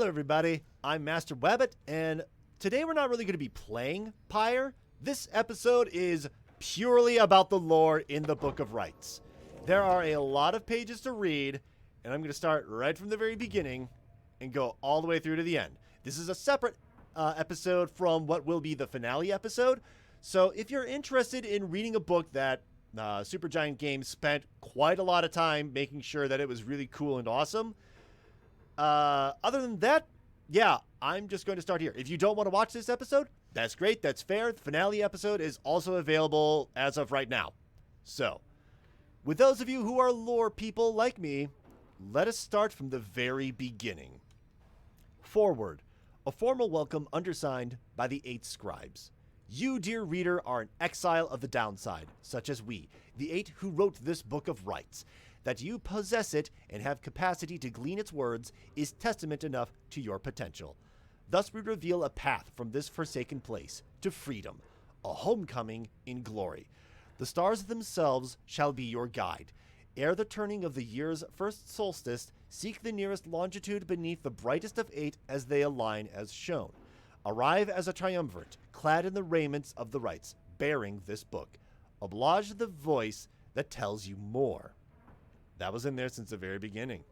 Hello everybody, I'm Master Webbit, and today we're not really going to be playing Pyre. This episode is purely about the lore in the Book of Rites. There are a lot of pages to read, and I'm going to start right from the very beginning and go all the way through to the end. This is a separate episode from what will be the finale episode, so if you're interested in reading a book that Supergiant Games spent quite a lot of time making sure that it was really cool and awesome, other than that, yeah, I'm just going to start here. If you don't want to watch this episode, that's great, that's fair. The finale episode is also available as of right now. So, with those of you who are lore people like me, let us start from the very beginning. Forward. A formal welcome undersigned by the 8 scribes. You, dear reader, are an exile of the downside, such as we, the 8 who wrote this book of rights. That you possess it and have capacity to glean its words is testament enough to your potential. Thus we reveal a path from this forsaken place to freedom, a homecoming in glory. The stars themselves shall be your guide. Ere the turning of the year's first solstice, seek the nearest longitude beneath the brightest of 8 as they align as shown. Arrive as a triumvirate, clad in the raiments of the rites, bearing this book. Oblige the voice that tells you more. That was in there since the very beginning.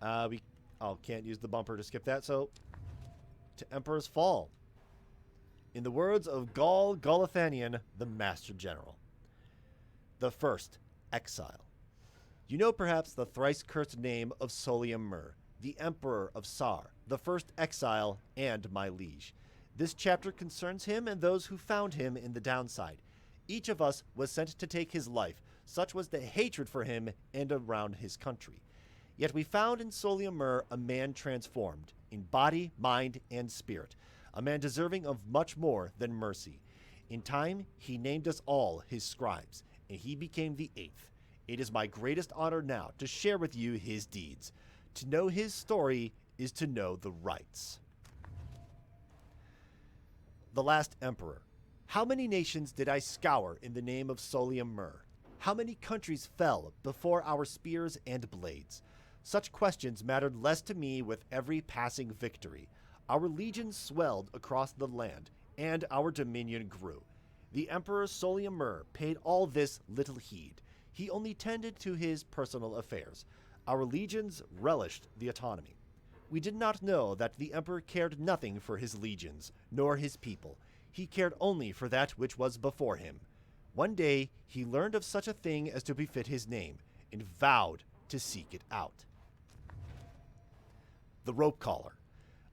Can't use the bumper to skip that, so to Emperor's Fall. In the words of Gaul Golathanian, the Master General. The first, Exile. You know perhaps the thrice-cursed name of Solium Mur, the Emperor of Sar, the first exile, and my liege. This chapter concerns him and those who found him in the downside. Each of us was sent to take his life. Such was the hatred for him and around his country. Yet we found in Solium Mur a man transformed, in body, mind, and spirit, a man deserving of much more than mercy. In time, he named us all his scribes, and he became the 8th. It is my greatest honor now to share with you his deeds. To know his story is to know the rights. The last emperor. How many nations did I scour in the name of Solium Mur? How many countries fell before our spears and blades? Such questions mattered less to me with every passing victory. Our legions swelled across the land, and our dominion grew. The Emperor Solium Mur paid all this little heed. He only tended to his personal affairs. Our legions relished the autonomy. We did not know that the Emperor cared nothing for his legions, nor his people. He cared only for that which was before him. One day, he learned of such a thing as to befit his name, and vowed to seek it out. The rope collar.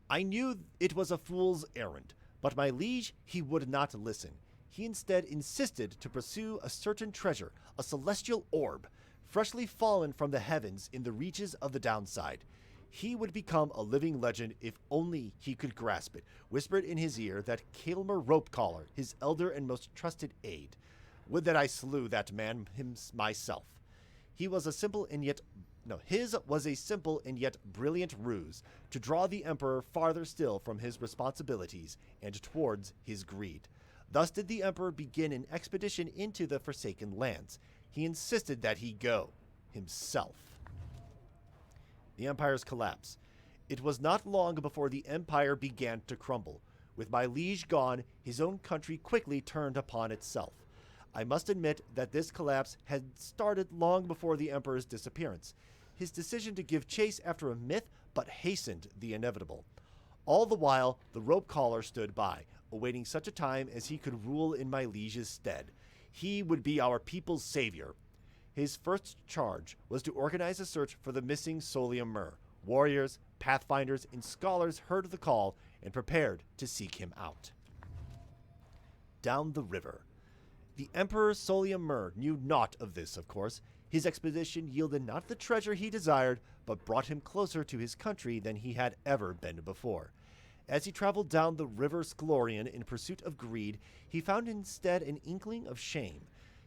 I knew it was a fool's errand, but my liege, he would not listen. He instead insisted to pursue a certain treasure, a celestial orb, freshly fallen from the heavens in the reaches of the downside. He would become a living legend if only he could grasp it, whispered in his ear that Kaelmer Ropecollar, his elder and most trusted aide. Would that I slew that man myself. His was a simple and yet brilliant ruse to draw the Emperor farther still from his responsibilities and towards his greed. Thus did the Emperor begin an expedition into the Forsaken Lands. He insisted that he go himself. The Empire's collapse. It was not long before the Empire began to crumble. With my liege gone, his own country quickly turned upon itself. I must admit that this collapse had started long before the Emperor's disappearance. His decision to give chase after a myth but hastened the inevitable. All the while, the rope collar stood by, awaiting such a time as he could rule in my liege's stead. He would be our people's savior. His first charge was to organize a search for the missing Solium Mur. Warriors, pathfinders, and scholars heard the call and prepared to seek him out. Down the river. The Emperor Solium Mur knew naught of this, of course. His expedition yielded not the treasure he desired, but brought him closer to his country than he had ever been before. As he traveled down the river Sclorian in pursuit of greed, he found instead an inkling of shame.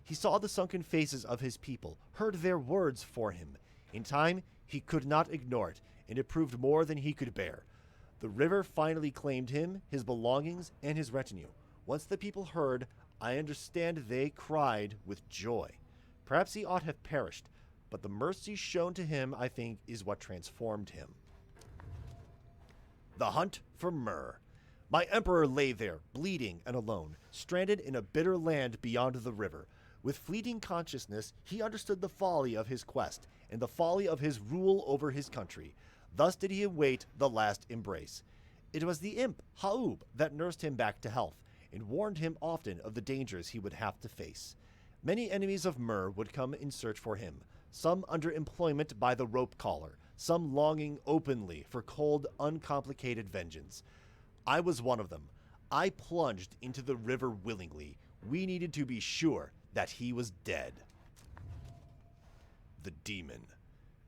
He saw the sunken faces of his people, heard their words for him. In time, he could not ignore it, and it proved more than he could bear. The river finally claimed him, his belongings, and his retinue. Once the people heard, I understand they cried with joy. Perhaps he ought have perished, but the mercy shown to him, I think, is what transformed him. The hunt for Myr. My emperor lay there, bleeding and alone, stranded in a bitter land beyond the river. With fleeting consciousness, he understood the folly of his quest and the folly of his rule over his country. Thus did he await the last embrace. It was the imp, Haub, that nursed him back to health, and warned him often of the dangers he would have to face. Many enemies of Myr would come in search for him, some under employment by the rope collar, some longing openly for cold, uncomplicated vengeance. I was one of them. I plunged into the river willingly. We needed to be sure that he was dead. The Demon.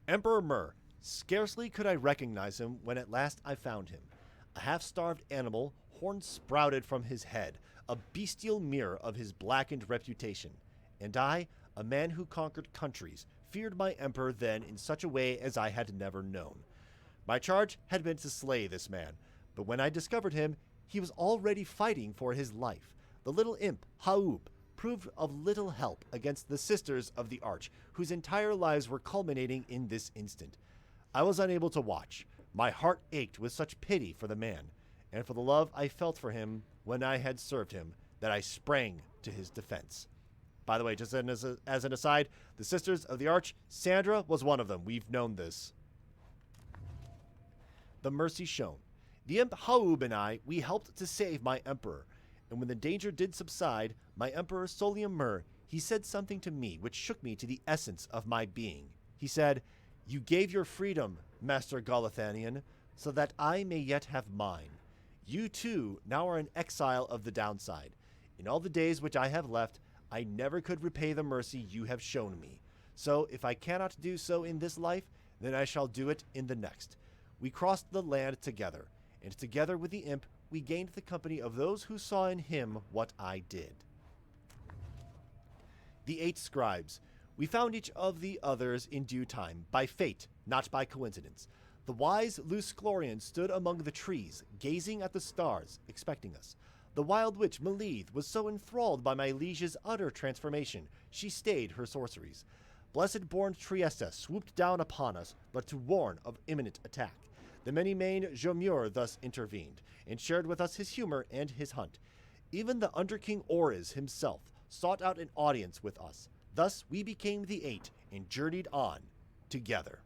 Emperor Myr. Scarcely could I recognize him when at last I found him. A half-starved animal, horns sprouted from his head, a bestial mirror of his blackened reputation. And I, a man who conquered countries, feared my emperor then in such a way as I had never known. My charge had been to slay this man, but when I discovered him, he was already fighting for his life. The little imp, Haub, proved of little help against the sisters of the Arch, whose entire lives were culminating in this instant. I was unable to watch. My heart ached with such pity for the man, and for the love I felt for him when I had served him, that I sprang to his defense. By the way, just as an aside, the Sisters of the Arch, Sandra was one of them. We've known this. The mercy shown. The imp Haub and I, we helped to save my emperor, and when the danger did subside, my emperor Solium Myr, he said something to me which shook me to the essence of my being. He said, "You gave your freedom, Master Galathanian, so that I may yet have mine. You too now are an exile of the downside. In all the days which I have left, I never could repay the mercy you have shown me. So if I cannot do so in this life, then I shall do it in the next." We crossed the land together, and together with the imp, we gained the company of those who saw in him what I did. The 8 scribes. We found each of the others in due time, by fate, not by coincidence. The wise Lusclorian stood among the trees, gazing at the stars, expecting us. The wild witch Melith was so enthralled by my liege's utter transformation, she stayed her sorceries. Blessed-born Triesta swooped down upon us, but to warn of imminent attack. The many-maned Jomur thus intervened, and shared with us his humor and his hunt. Even the Underking Oriz himself sought out an audience with us. Thus we became the 8 and journeyed on together.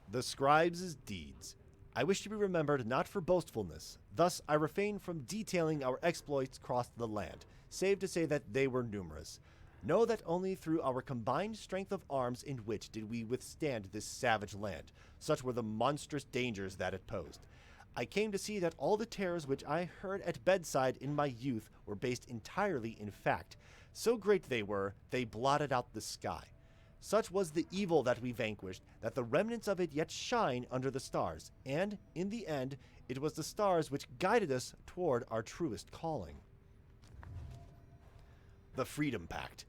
The scribes' deeds. I wish to be remembered not for boastfulness. Thus I refrain from detailing our exploits across the land, save to say that they were numerous. Know that only through our combined strength of arms and wit did we withstand this savage land. Such were the monstrous dangers that it posed. I came to see that all the terrors which I heard at bedside in my youth were based entirely in fact. So great they were, they blotted out the sky. Such was the evil that we vanquished, that the remnants of it yet shine under the stars, and, in the end, it was the stars which guided us toward our truest calling. The Freedom Pact.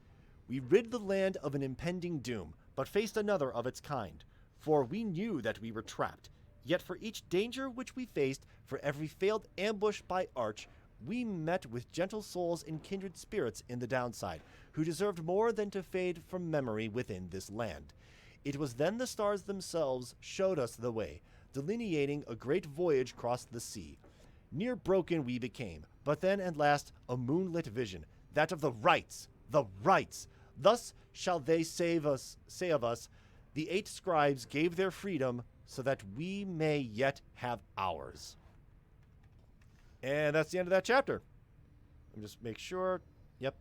We rid the land of an impending doom, but faced another of its kind, for we knew that we were trapped. Yet for each danger which we faced, for every failed ambush by Arch, we met with gentle souls and kindred spirits in the downside, who deserved more than to fade from memory within this land. It was then the stars themselves showed us the way, delineating a great voyage across the sea. Near broken we became, but then at last a moonlit vision, that of the rights, the rights. Thus shall they say of us, the 8 scribes gave their freedom so that we may yet have ours. And that's the end of that chapter. Let me just make sure. Yep.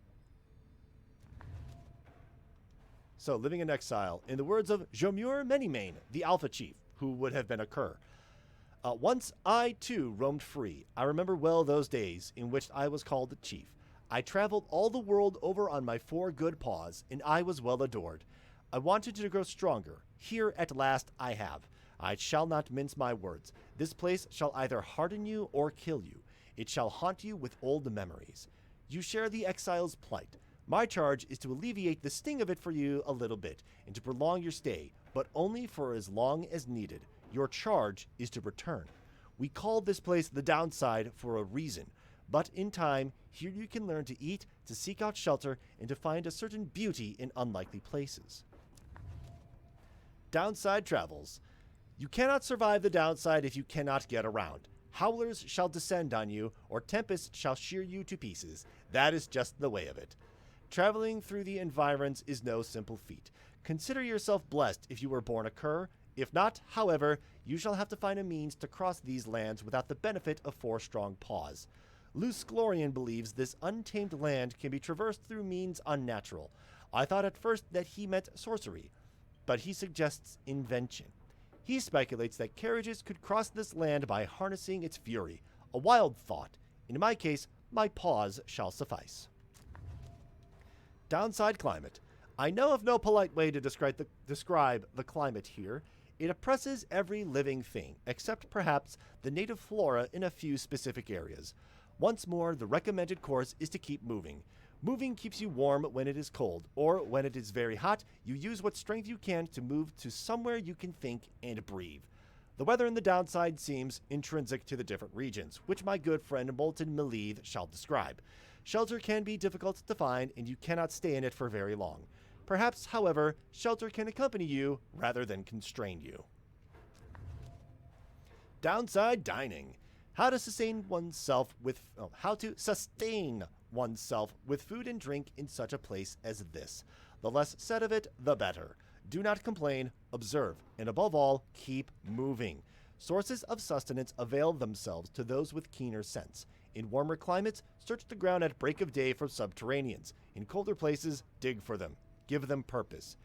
So, living in exile. In the words of Jomur Menimane, the Alpha Chief, who would have been a cur. Once I, too, roamed free. I remember well those days in which I was called the Chief. I traveled all the world over on my 4 good paws, and I was well adored. I wanted to grow stronger. Here at last I have. I shall not mince my words. This place shall either harden you or kill you. It shall haunt you with old memories. You share the exile's plight. My charge is to alleviate the sting of it for you a little bit, and to prolong your stay, but only for as long as needed. Your charge is to return. We call this place the downside for a reason, but in time, here you can learn to eat, to seek out shelter and to find a certain beauty in unlikely places. Downside travels. You cannot survive the downside if you cannot get around. Howlers shall descend on you, or tempests shall shear you to pieces. That is just the way of it. Traveling through the environs is no simple feat. Consider yourself blessed if you were born a cur. If not, however, you shall have to find a means to cross these lands without the benefit of 4 strong paws. Luce Glorian believes this untamed land can be traversed through means unnatural. I thought at first that he meant sorcery, but he suggests invention. He speculates that carriages could cross this land by harnessing its fury. A wild thought. In my case, my paws shall suffice. Downside climate. I know of no polite way to describe the climate here. It oppresses every living thing, except perhaps the native flora in a few specific areas. Once more, the recommended course is to keep moving. Moving keeps you warm when it is cold, or when it is very hot, you use what strength you can to move to somewhere you can think and breathe. The weather in the downside seems intrinsic to the different regions, which my good friend Molten Meleeth shall describe. Shelter can be difficult to find, and you cannot stay in it for very long. Perhaps, however, shelter can accompany you rather than constrain you. Downside dining. How to sustain oneself with food and drink in such a place as this. The less said of it, the better. Do not complain, observe, and above all, keep moving. Sources of sustenance avail themselves to those with keener sense. In warmer climates, search the ground at break of day for subterraneans. In colder places, dig for them. Give them purpose.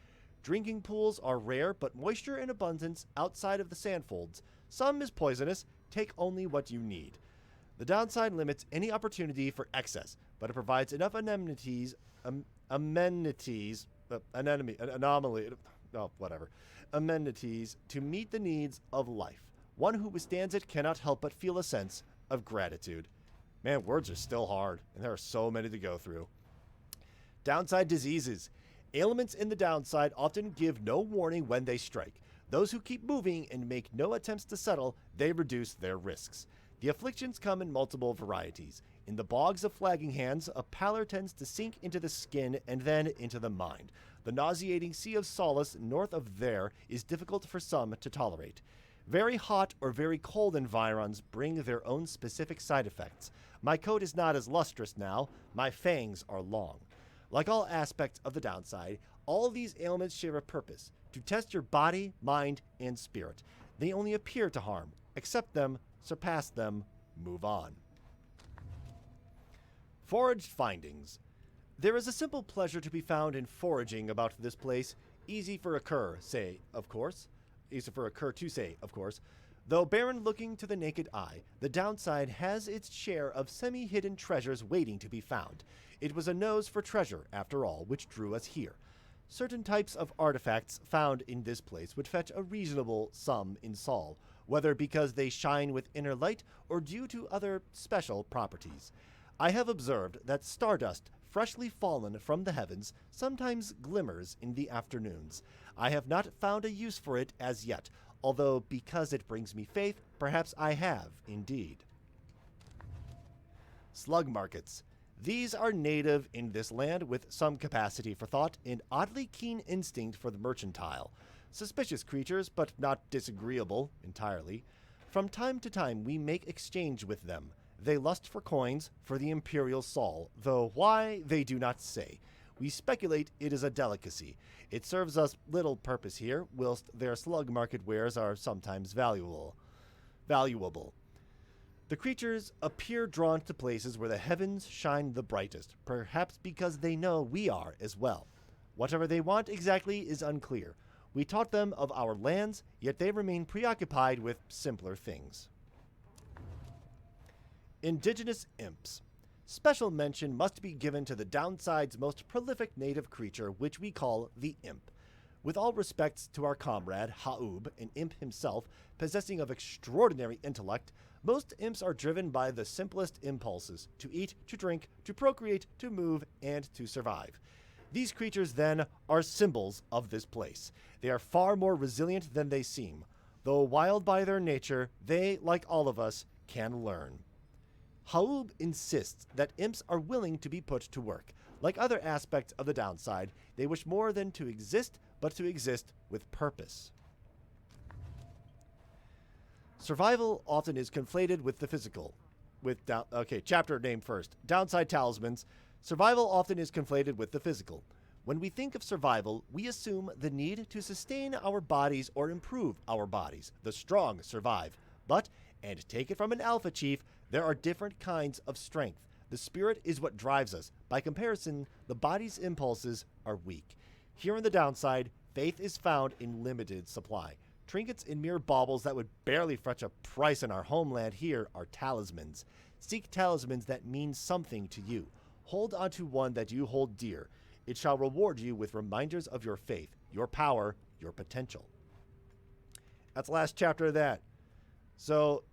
Drinking pools are rare, but moisture in abundance outside of the sandfolds. Some is poisonous. Take only what you need. The downside limits any opportunity for excess, but it provides enough amenities to meet the needs of life. One who withstands it cannot help but feel a sense of gratitude. Man, words are still hard, and there are so many to go through. Downside diseases. Ailments in the downside often give no warning when they strike. Those who keep moving and make no attempts to settle, they reduce their risks. The afflictions come in multiple varieties. In the bogs of Flagging Hands, a pallor tends to sink into the skin and then into the mind. The nauseating Sea of Solace north of there is difficult for some to tolerate. Very hot or very cold environs bring their own specific side effects. My coat is not as lustrous now. My fangs are long. Like all aspects of the downside, all these ailments share a purpose: to test your body, mind, and spirit. They only appear to harm. Accept them, surpass them, move on. Foraged findings. There is a simple pleasure to be found in foraging about this place. Easy for a cur to say, of course. Though barren looking to the naked eye, the downside has its share of semi-hidden treasures waiting to be found. It was a nose for treasure, after all, which drew us here. Certain types of artifacts found in this place would fetch a reasonable sum in Sol, whether because they shine with inner light or due to other special properties. I have observed that stardust, freshly fallen from the heavens, sometimes glimmers in the afternoons. I have not found a use for it as yet, although because it brings me faith, perhaps I have indeed. Slug markets. These are native in this land with some capacity for thought and oddly keen instinct for the mercantile. Suspicious creatures, but not disagreeable entirely. From time to time we make exchange with them. They lust for coins, for the imperial sol, though why they do not say. We speculate it is a delicacy. It serves us little purpose here, whilst their slug market wares are sometimes valuable. The creatures appear drawn to places where the heavens shine the brightest, perhaps because they know we are as well. Whatever they want exactly is unclear. We taught them of our lands, yet they remain preoccupied with simpler things. Indigenous imps. Special mention must be given to the downside's most prolific native creature, which we call the imp. With all respects to our comrade, Ha'ub, an imp himself, possessing of extraordinary intellect, most imps are driven by the simplest impulses: to eat, to drink, to procreate, to move, and to survive. These creatures, then, are symbols of this place. They are far more resilient than they seem. Though wild by their nature, they, like all of us, can learn. Haub insists that imps are willing to be put to work. Like other aspects of the downside, they wish more than to exist, but to exist with purpose. Survival often is conflated with the physical. Chapter name first. Downside talismans. Survival often is conflated with the physical. When we think of survival, we assume the need to sustain our bodies or improve our bodies. The strong survive. But, and take it from an alpha chief, there are different kinds of strength. The spirit is what drives us. By comparison, the body's impulses are weak. Here in the downside, faith is found in limited supply. Trinkets and mere baubles that would barely fetch a price in our homeland here are talismans. Seek talismans that mean something to you. Hold onto one that you hold dear. It shall reward you with reminders of your faith, your power, your potential. That's the last chapter of that. So,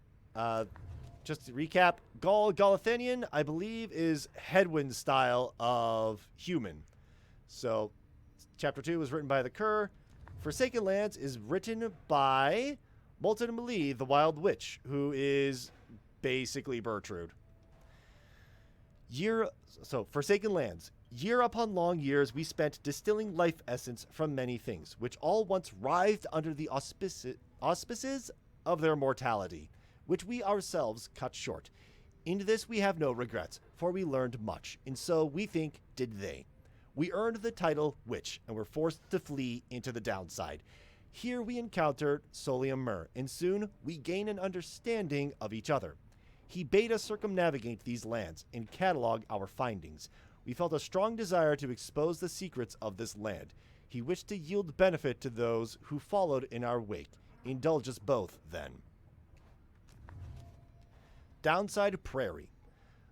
just to recap, Galathinian, I believe, is Hedwyn's style of human. So, chapter 2 was written by the Kerr. Forsaken Lands is written by Molten Malie, the Wild Witch, who is basically Bertrude. Forsaken Lands. Year upon long years we spent distilling life essence from many things, which all once writhed under the auspices of their mortality, which we ourselves cut short. In this we have no regrets, for we learned much, and so, we think, did they. We earned the title Witch, and were forced to flee into the downside. Here we encountered Solium Mur, and soon we gain an understanding of each other. He bade us circumnavigate these lands and catalog our findings. We felt a strong desire to expose the secrets of this land. He wished to yield benefit to those who followed in our wake. Indulge us both, then. Downside Prairie.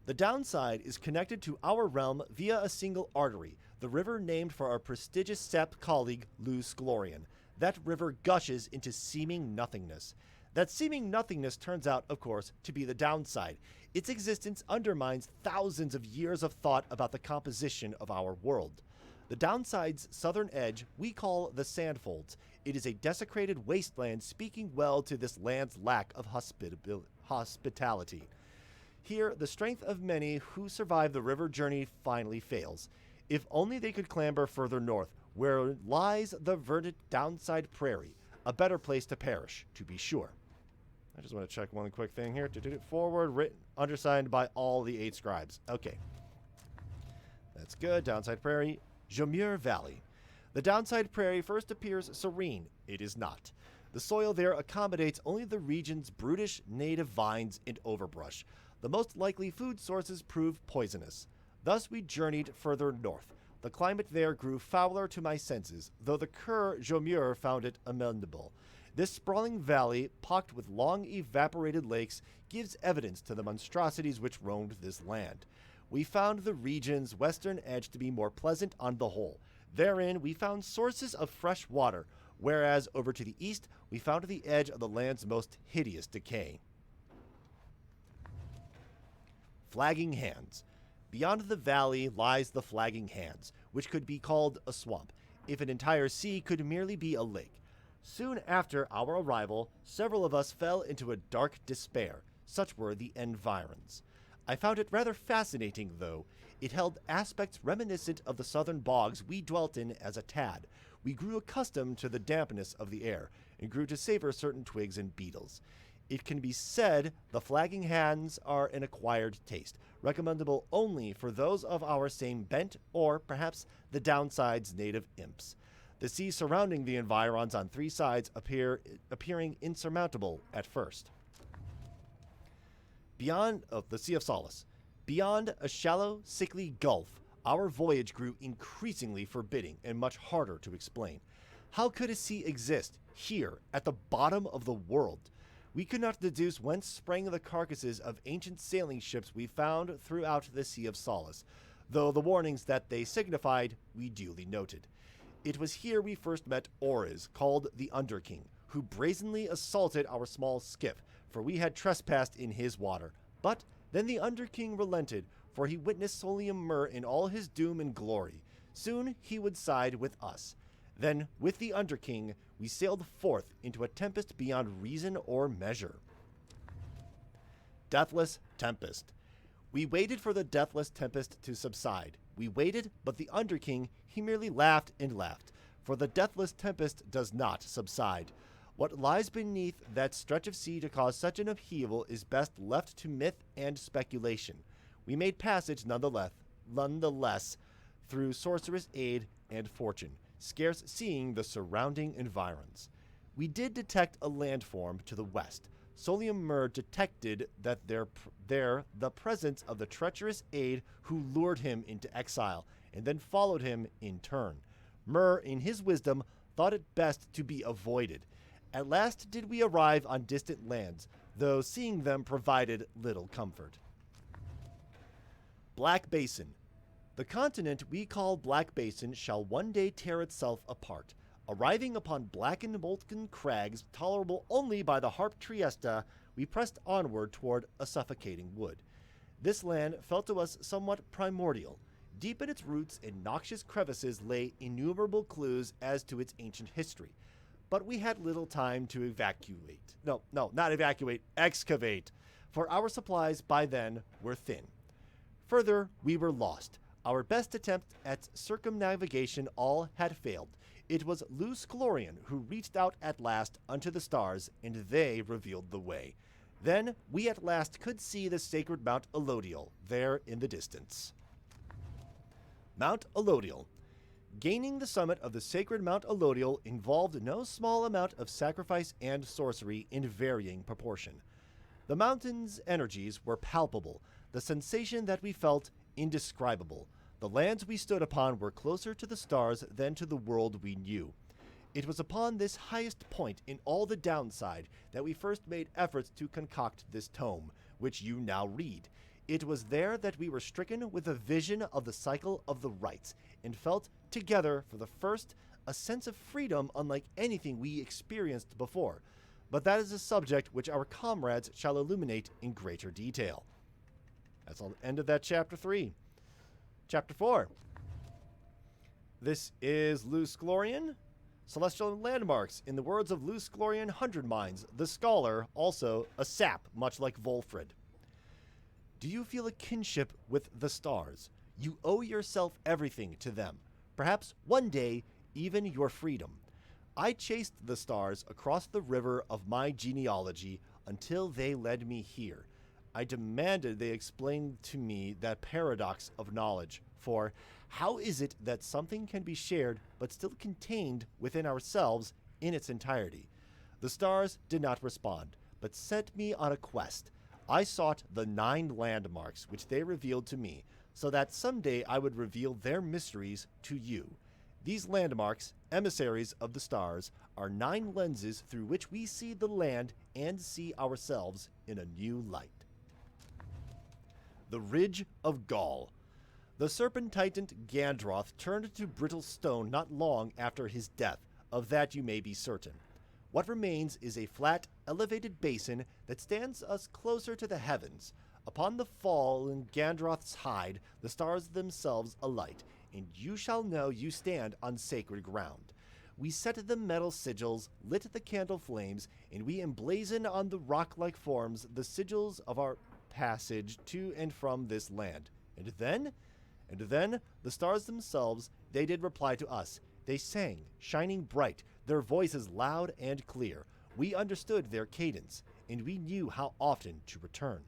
The downside is connected to our realm via a single artery, the river named for our prestigious Sept colleague, Luz Glorian. That river gushes into seeming nothingness. That seeming nothingness turns out, of course, to be the downside. Its existence undermines thousands of years of thought about the composition of our world. The downside's southern edge we call the Sandfolds. It is a desecrated wasteland speaking well to this land's lack of hospitality. Here, the strength of many who survive the river journey finally fails. If only they could clamber further north, where lies the verdant downside prairie, a better place to perish, to be sure. I just want to check one quick thing here. Forward, written, undersigned by all the 8 scribes. Okay. That's good. Downside Prairie. Jomur Valley. The downside prairie first appears serene. It is not. The soil there accommodates only the region's brutish native vines and overbrush. The most likely food sources prove poisonous. Thus we journeyed further north. The climate there grew fouler to my senses, though the Kerr Jomur found it amenable. This sprawling valley, pocked with long evaporated lakes, gives evidence to the monstrosities which roamed this land. We found the region's western edge to be more pleasant on the whole. Therein we found sources of fresh water, whereas over to the east we found the edge of the land's most hideous decay. Flagging Hands. Beyond the valley lies the Flagging Hands, which could be called a swamp, if an entire sea could merely be a lake. Soon after our arrival, several of us fell into a dark despair. Such were the environs. I found it rather fascinating, though. It held aspects reminiscent of the southern bogs we dwelt in as a tad. We grew accustomed to the dampness of the air, and grew to savor certain twigs and beetles. It can be said the Flagging Hands are an acquired taste, recommendable only for those of our same bent, or perhaps the downside's native imps. The sea surrounding the environs on 3 sides appearing insurmountable at first. Beyond the Sea of Solace. Beyond a shallow, sickly gulf, our voyage grew increasingly forbidding and much harder to explain. How could a sea exist here, at the bottom of the world? We could not deduce whence sprang the carcasses of ancient sailing ships we found throughout the Sea of Solace, though the warnings that they signified we duly noted. It was here we first met Oriz, called the Underking, who brazenly assaulted our small skiff, for we had trespassed in his water. But then the Underking relented, for he witnessed Solium Mur in all his doom and glory. Soon he would side with us. Then, with the Underking, we sailed forth into a tempest beyond reason or measure. Deathless Tempest. We waited for the deathless tempest to subside. We waited, but the Underking, he merely laughed and laughed. For the deathless tempest does not subside. What lies beneath that stretch of sea to cause such an upheaval is best left to myth and speculation. We made passage nonetheless, through sorcerous aid and fortune, scarce seeing the surrounding environs. We did detect a landform to the west. Solium Mur detected that there the presence of the treacherous aid who lured him into exile, and then followed him in turn. Mur, in his wisdom, thought it best to be avoided. At last did we arrive on distant lands, though seeing them provided little comfort. Black Basin. The continent we call Black Basin shall one day tear itself apart. Arriving upon black and molten crags tolerable only by the harp Triesta, we pressed onward toward a suffocating wood. This land felt to us somewhat primordial. Deep in its roots and noxious crevices lay innumerable clues as to its ancient history. But we had little time to excavate, for our supplies by then were thin. Further, we were lost. Our best attempt at circumnavigation all had failed. It was Luz Glorian who reached out at last unto the stars, and they revealed the way. Then we at last could see the sacred Mount Elodial, there in the distance. Mount Elodial. Gaining the summit of the sacred Mount Elodial involved no small amount of sacrifice and sorcery in varying proportion. The mountain's energies were palpable, the sensation that we felt indescribable. The lands we stood upon were closer to the stars than to the world we knew. It was upon this highest point in all the downside that we first made efforts to concoct this tome, which you now read. It was there that we were stricken with a vision of the cycle of the rites, and felt together for the first a sense of freedom unlike anything we experienced before. But that is a subject which our comrades shall illuminate in greater detail. That's the end of that chapter 3. Chapter 4. This is Luz Glorian. Celestial Landmarks. In the words of Luz Glorian Hundred Minds, the scholar, also a sap, much like Volfred. Do you feel a kinship with the stars? You owe yourself everything to them. Perhaps one day, even your freedom. I chased the stars across the river of my genealogy until they led me here. I demanded they explain to me that paradox of knowledge, for how is it that something can be shared but still contained within ourselves in its entirety? The stars did not respond, but sent me on a quest. I sought the 9 landmarks which they revealed to me, so that someday I would reveal their mysteries to you. These landmarks, emissaries of the stars, are 9 lenses through which we see the land and see ourselves in a new light. The Ridge of Gaul. The serpentitant Gandroth turned to brittle stone not long after his death, of that you may be certain. What remains is a flat, elevated basin that stands us closer to the heavens. Upon the fallen Gandroth's hide, the stars themselves alight, and you shall know you stand on sacred ground. We set the metal sigils, lit the candle flames, and we emblazon on the rock-like forms the sigils of our passage to and from this land. And then, the stars themselves, they did reply to us. They sang, shining bright, their voices loud and clear. We understood their cadence, and we knew how often to return.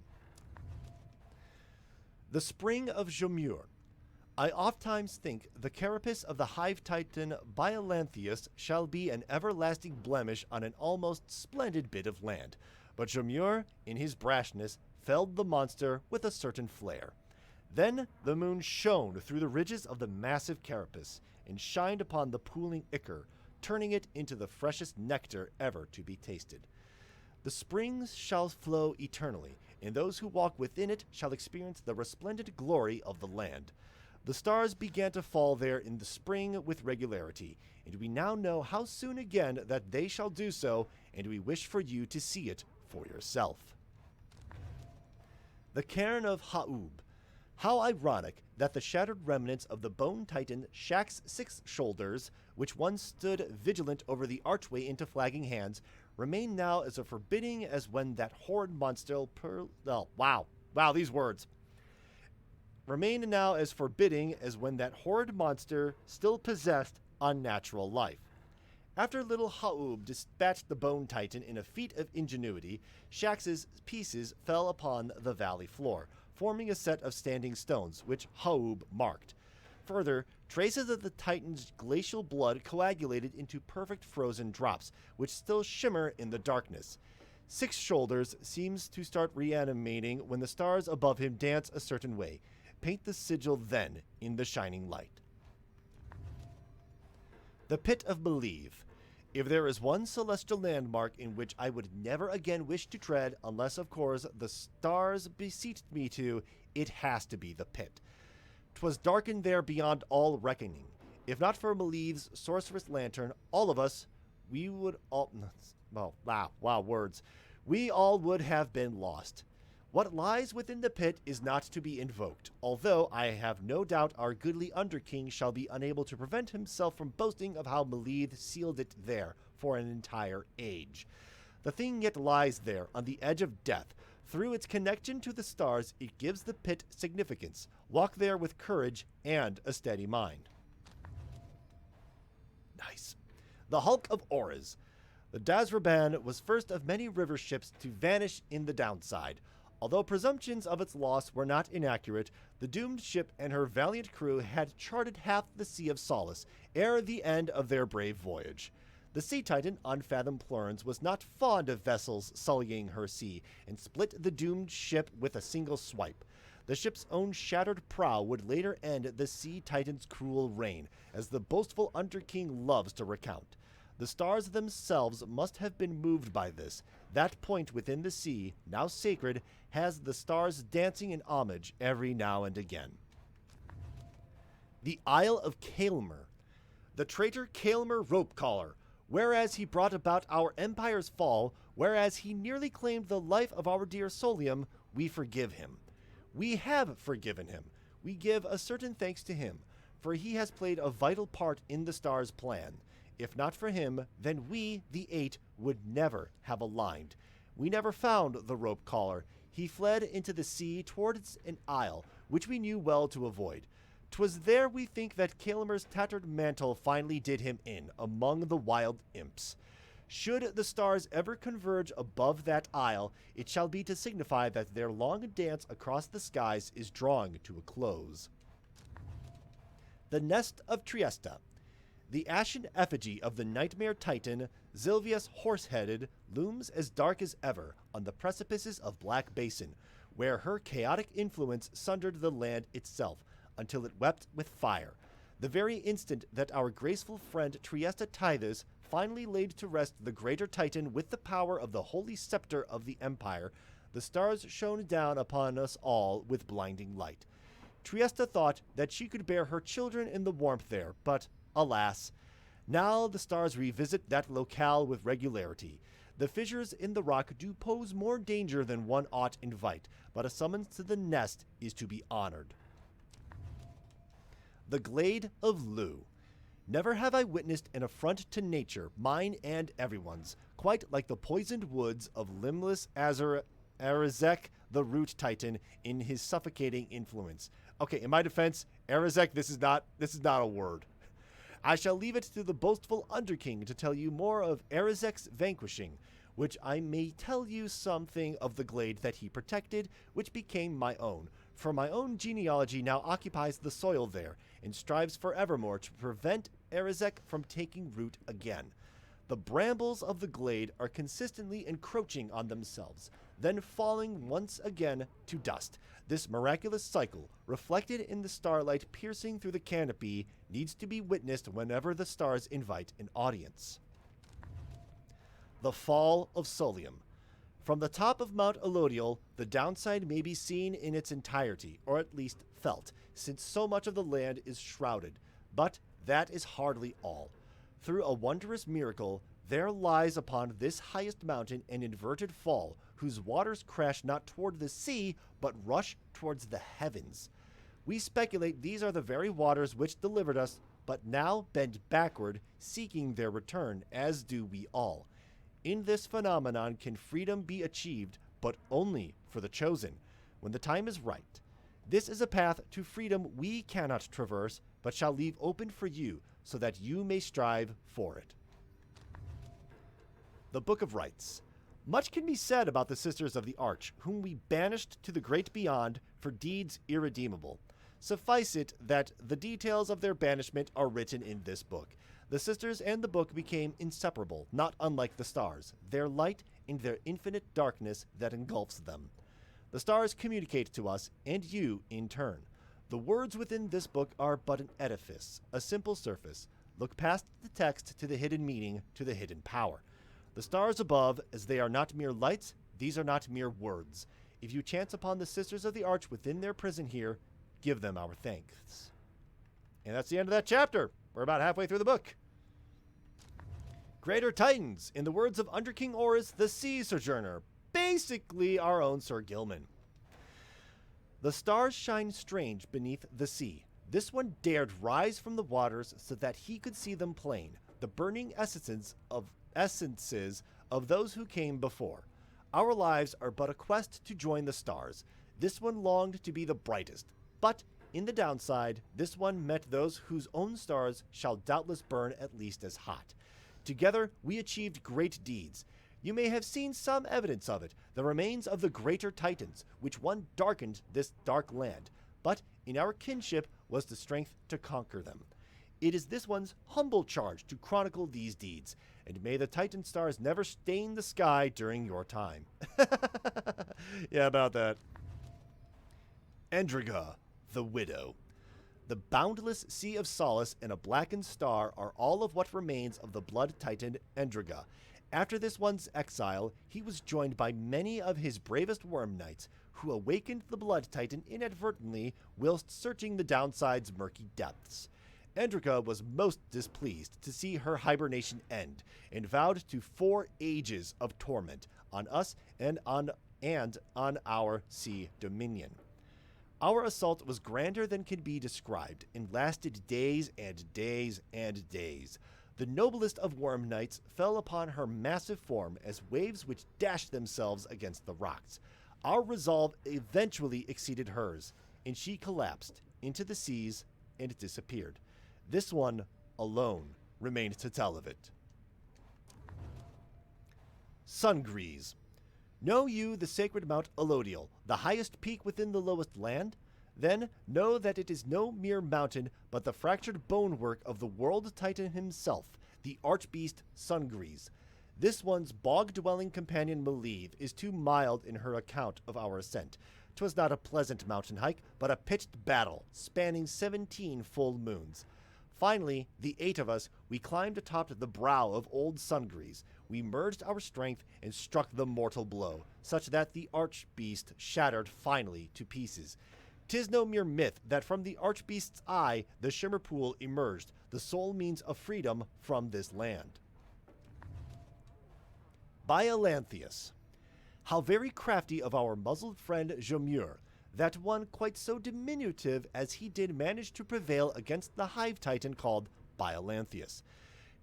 The Spring of Jomur. I ofttimes think the carapace of the hive titan Biolanthius shall be an everlasting blemish on an almost splendid bit of land. But Jomur, in his brashness, felled the monster with a certain flair. Then the moon shone through the ridges of the massive carapace, and shined upon the pooling ichor, turning it into the freshest nectar ever to be tasted. The springs shall flow eternally, and those who walk within it shall experience the resplendent glory of the land. The stars began to fall there in the spring with regularity, and we now know how soon again that they shall do so, and we wish for you to see it for yourself. The Cairn of Ha'ub. How ironic that the shattered remnants of the bone titan Shaq's 6 shoulders, which once stood vigilant over the archway into flagging hands, remain now as forbidding as when that horrid monster wow, these words. remain now as forbidding as when that horrid monster still possessed unnatural life. After little Ha'ub dispatched the Bone Titan in a feat of ingenuity, Shax's pieces fell upon the valley floor, forming a set of standing stones, which Ha'ub marked. Further, traces of the Titan's glacial blood coagulated into perfect frozen drops, which still shimmer in the darkness. Six Shoulders seems to start reanimating when the stars above him dance a certain way. Paint the sigil then in the shining light. The Pit of Believe. If there is one celestial landmark in which I would never again wish to tread, unless, of course, the stars beseeched me to, it has to be the pit. 'Twas darkened there beyond all reckoning. If not for Believe's sorceress lantern, all of us, we would all... Well, wow, words. We all would have been lost. What lies within the pit is not to be invoked, although I have no doubt our goodly Underking shall be unable to prevent himself from boasting of how Believe sealed it there for an entire age. The thing yet lies there, on the edge of death. Through its connection to the stars, it gives the pit significance. Walk there with courage and a steady mind. Nice. The Hulk of Auras. The Dazraban was first of many river ships to vanish in the downside. Although presumptions of its loss were not inaccurate, the doomed ship and her valiant crew had charted half the Sea of Solace ere the end of their brave voyage. The Sea Titan, Unfathomed Plurns, was not fond of vessels sullying her sea, and split the doomed ship with a single swipe. The ship's own shattered prow would later end the Sea Titan's cruel reign, as the boastful Underking loves to recount. The stars themselves must have been moved by this. That point within the sea, now sacred, has the stars dancing in homage every now and again. The Isle of Kaelmer. The traitor Kaelmer Ropecaller. Whereas he brought about our empire's fall, whereas he nearly claimed the life of our dear Solium, we forgive him. We have forgiven him. We give a certain thanks to him, for he has played a vital part in the stars' plan. If not for him, then we, the Eight, would never have aligned. We never found the rope collar. He fled into the sea towards an isle, which we knew well to avoid. 'Twas there we think that Kaelmer's tattered mantle finally did him in, among the wild imps. Should the stars ever converge above that isle, it shall be to signify that their long dance across the skies is drawing to a close. The Nest of Trieste. The ashen effigy of the nightmare titan, Zilvius Horse-Headed, looms as dark as ever on the precipices of Black Basin, where her chaotic influence sundered the land itself, until it wept with fire. The very instant that our graceful friend Trieste Tithus finally laid to rest the greater titan with the power of the holy scepter of the empire, the stars shone down upon us all with blinding light. Trieste thought that she could bear her children in the warmth there, but alas, now the stars revisit that locale with regularity. The fissures in the rock do pose more danger than one ought invite, but a summons to the nest is to be honored. The Glade of Lu. Never have I witnessed an affront to nature, mine and everyone's, quite like the poisoned woods of limbless Arazek, the root titan, in his suffocating influence. Okay, in my defense, Arazek, this is not a word. I shall leave it to the boastful Underking to tell you more of Arazek's vanquishing, which I may tell you something of the glade that he protected, which became my own, for my own genealogy now occupies the soil there, and strives forevermore to prevent Arazek from taking root again. The brambles of the glade are consistently encroaching on themselves, then falling once again to dust. This miraculous cycle, reflected in the starlight piercing through the canopy, needs to be witnessed whenever the stars invite an audience. The Fall of Solium. From the top of Mount Elodial, the downside may be seen in its entirety, or at least felt, since so much of the land is shrouded. But that is hardly all. Through a wondrous miracle, there lies upon this highest mountain an inverted fall, whose waters crash not toward the sea, but rush towards the heavens. We speculate these are the very waters which delivered us, but now bend backward, seeking their return, as do we all. In this phenomenon can freedom be achieved, but only for the chosen, when the time is right. This is a path to freedom we cannot traverse, but shall leave open for you, so that you may strive for it. The Book of Rites. Much can be said about the Sisters of the Arch, whom we banished to the great beyond for deeds irredeemable. Suffice it that the details of their banishment are written in this book. The sisters and the book became inseparable, not unlike the stars, their light and their infinite darkness that engulfs them. The stars communicate to us, and you in turn. The words within this book are but an edifice, a simple surface. Look past the text to the hidden meaning, to the hidden power. The stars above, as they are not mere lights, these are not mere words. If you chance upon the Sisters of the Arch within their prison here, give them our thanks. And that's the end of that chapter. We're about halfway through the book. Greater Titans, in the words of Under King Horus, the Sea Sojourner, basically our own Sir Gilman. The stars shine strange beneath the sea. This one dared rise from the waters so that he could see them plain, the burning essences of those who came before. Our lives are but a quest to join the stars. This one longed to be the brightest, but in the downside, this one met those whose own stars shall doubtless burn at least as hot. Together, we achieved great deeds. You may have seen some evidence of it, the remains of the greater Titans, which one darkened this dark land, but in our kinship was the strength to conquer them. It is this one's humble charge to chronicle these deeds, and may the Titan stars never stain the sky during your time. Yeah, about that. Endriga, the Widow. The boundless sea of solace and a blackened star are all of what remains of the blood titan Endriga. After this one's exile, he was joined by many of his bravest worm knights, who awakened the blood titan inadvertently whilst searching the downside's murky depths. Endriga was most displeased to see her hibernation end, and vowed to 4 ages of torment on us and on our sea dominion. Our assault was grander than can be described, and lasted days and days and days. The noblest of worm knights fell upon her massive form as waves which dashed themselves against the rocks. Our resolve eventually exceeded hers, and she collapsed into the seas and disappeared. This one alone remained to tell of it. Sungrease. Know you the sacred Mount Elodial, the highest peak within the lowest land? Then know that it is no mere mountain, but the fractured bonework of the world titan himself, the archbeast Sungrease. This one's bog-dwelling companion Malieve is too mild in her account of our ascent. 'Twas not a pleasant mountain hike, but a pitched battle, spanning 17 full moons. Finally, the 8 of us, we climbed atop the brow of old Sungrease. We merged our strength and struck the mortal blow, such that the archbeast shattered finally to pieces. 'Tis no mere myth that from the archbeast's eye the shimmer pool emerged, the sole means of freedom from this land. Biolanthius. How very crafty of our muzzled friend Jomur, that one quite so diminutive as he did manage to prevail against the hive titan called Biolanthius.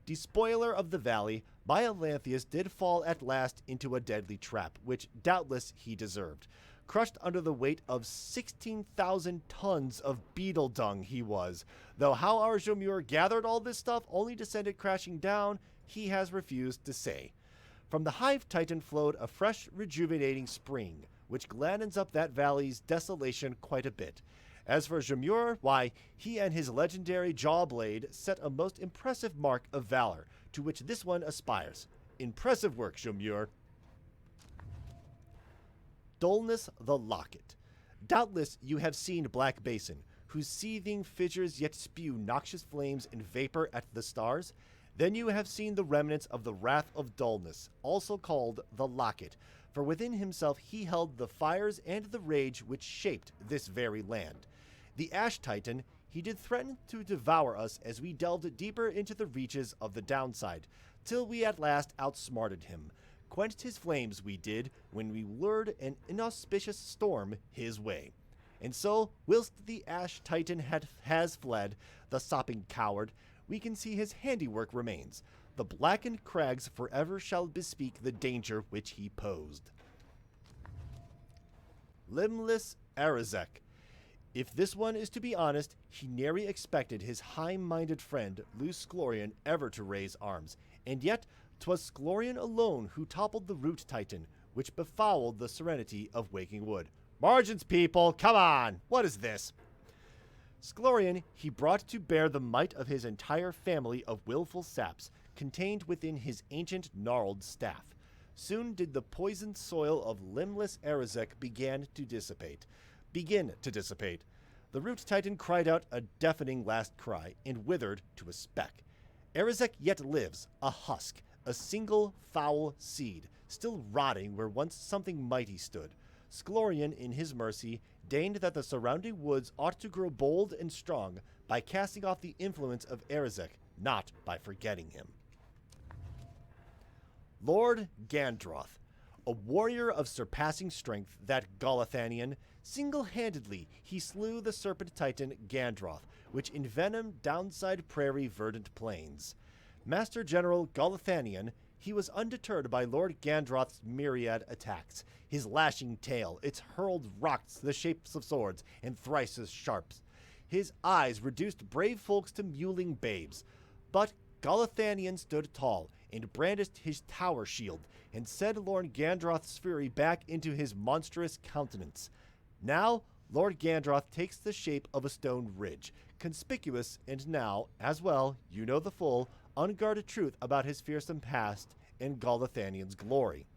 Despoiler of the valley, Biolanthius did fall at last into a deadly trap, which doubtless he deserved. Crushed under the weight of 16,000 tons of beetle dung he was, though how our Jomur gathered all this stuff only to send it crashing down, he has refused to say. From the hive titan flowed a fresh, rejuvenating spring, which gladdens up that valley's desolation quite a bit. As for Jomur, why, he and his legendary Jawblade set a most impressive mark of valor, to which this one aspires. Impressive work, Jomur. Dullness the Locket. Doubtless you have seen Black Basin, whose seething fissures yet spew noxious flames and vapor at the stars. Then you have seen the remnants of the Wrath of Dullness, also called the Locket, for within himself he held the fires and the rage which shaped this very land. The Ash Titan, he did threaten to devour us as we delved deeper into the reaches of the downside, till we at last outsmarted him. Quenched his flames we did, when we lured an inauspicious storm his way. And so, whilst the Ash Titan has fled, the sopping coward, we can see his handiwork remains. The blackened crags forever shall bespeak the danger which he posed. Limbless Arazek. If this one is to be honest, he nary expected his high-minded friend, Luce Sklorian, ever to raise arms, and yet 'twas Sklorian alone who toppled the Root Titan, which befouled the serenity of Waking Wood. Margins, people, come on! What is this? Sklorian he brought to bear the might of his entire family of willful saps, contained within his ancient gnarled staff. Soon did the poisoned soil of limbless Erizek begin to dissipate. The Root Titan cried out a deafening last cry, and withered to a speck. Erizek yet lives, a husk, a single foul seed, still rotting where once something mighty stood. Sklorian, in his mercy, deigned that the surrounding woods ought to grow bold and strong by casting off the influence of Erizek, not by forgetting him. Lord Gandroth, a warrior of surpassing strength, that Galathanian, single-handedly he slew the serpent titan Gandroth, which envenomed downside prairie verdant plains. Master General Galathanian, he was undeterred by Lord Gandroth's myriad attacks. His lashing tail, its hurled rocks the shapes of swords, and thrice as sharp. His eyes reduced brave folks to mewling babes. But Galathanian stood tall, and brandished his tower shield, and set Lord Gandroth's fury back into his monstrous countenance. Now, Lord Gandroth takes the shape of a stone ridge, conspicuous, and now, as well, you know the full, unguarded truth about his fearsome past and Galathanian's glory.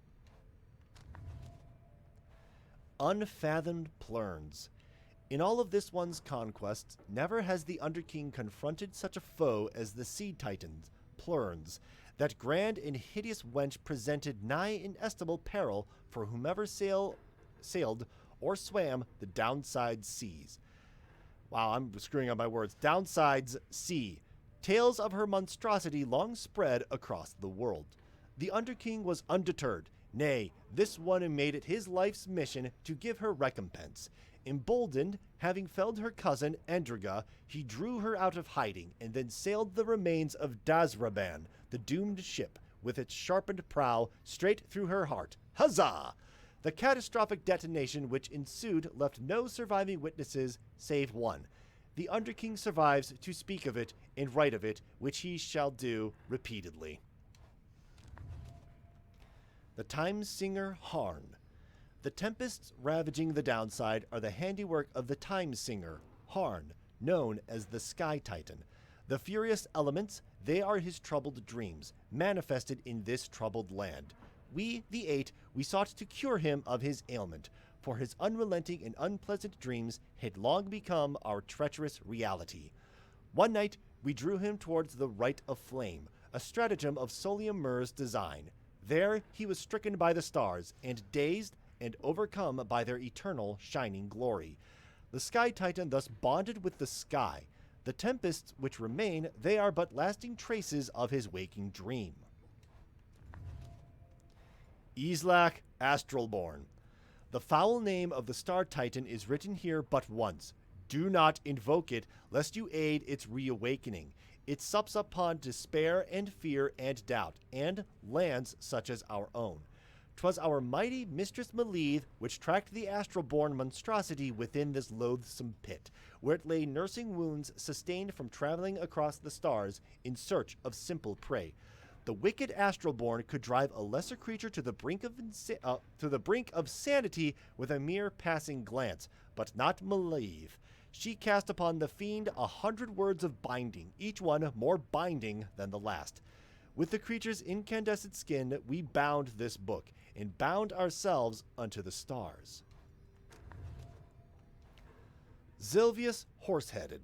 Unfathomed Plurns. In all of this one's conquests, never has the Underking confronted such a foe as the Sea Titans, Plurns. That grand and hideous wench presented nigh inestimable peril for whomever sailed or swam the downside seas. Wow, I'm screwing up my words. Downside's sea. Tales of her monstrosity long spread across the world. The Underking was undeterred. Nay, this one made it his life's mission to give her recompense. Emboldened, having felled her cousin, Endriga, he drew her out of hiding, and then sailed the remains of Dazraban, the doomed ship, with its sharpened prow, straight through her heart. Huzzah! The catastrophic detonation which ensued left no surviving witnesses save one. The Underking survives to speak of it and write of it, which he shall do repeatedly. The Time-Singer Harn. The tempests ravaging the downside are the handiwork of the Time-Singer, Harn, known as the Sky Titan. The furious elements, they are his troubled dreams, manifested in this troubled land. We, the Eight, we sought to cure him of his ailment, for his unrelenting and unpleasant dreams had long become our treacherous reality. One night, we drew him towards the Rite of Flame, a stratagem of Solium Mur's design. There he was stricken by the stars, and dazed and overcome by their eternal shining glory. The Sky Titan thus bonded with the sky. The tempests which remain, they are but lasting traces of his waking dream. Islak Astralborn. The foul name of the Star Titan is written here but once. Do not invoke it, lest you aid its reawakening. It sups upon despair and fear and doubt, and lands such as our own. 'Twas our mighty Mistress Maleeth which tracked the astral-born monstrosity within this loathsome pit, where it lay nursing wounds sustained from traveling across the stars in search of simple prey. The wicked astral-born could drive a lesser creature to the brink of sanity with a mere passing glance, but not Maleeth. She cast upon the fiend 100 words of binding, each one more binding than the last. With the creature's incandescent skin, we bound this book, and bound ourselves unto the stars. Zilvius Horseheaded.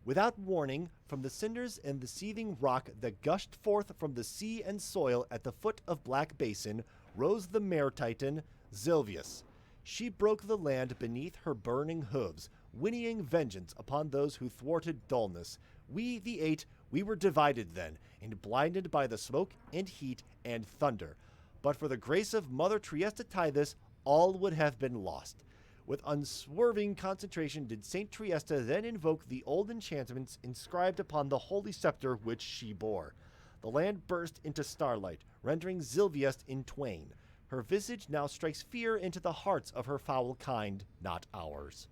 Without warning, from the cinders and the seething rock that gushed forth from the sea and soil at the foot of Black Basin, rose the mare titan, Zilvius. She broke the land beneath her burning hooves, whinnying vengeance upon those who thwarted dullness. We, the Eight, we were divided then, and blinded by the smoke and heat and thunder. But for the grace of Mother Triesta Tithys, all would have been lost. With unswerving concentration did Saint Triesta then invoke the old enchantments inscribed upon the holy scepter which she bore. The land burst into starlight, rendering Zilvius in twain. Her visage now strikes fear into the hearts of her foul kind, not ours.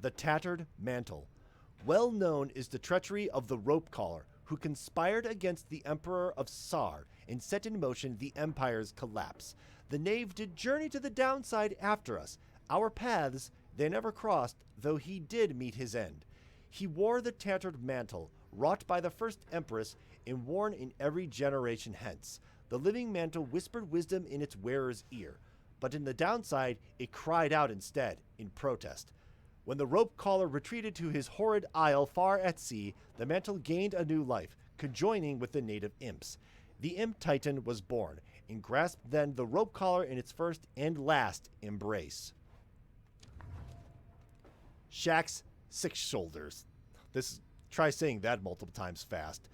The Tattered Mantle. Well known is the treachery of the Rope Collar, who conspired against the Emperor of Sar and set in motion the Empire's collapse. The knave did journey to the downside after us. Our paths they never crossed, though he did meet his end. He wore the tattered mantle, wrought by the first empress and worn in every generation hence. The living mantle whispered wisdom in its wearer's ear, but in the downside it cried out instead, in protest. When the rope collar retreated to his horrid isle far at sea, the mantle gained a new life, conjoining with the native imps. The imp titan was born, and grasped then the rope collar in its first and last embrace. Shax's six shoulders. Try saying that multiple times fast.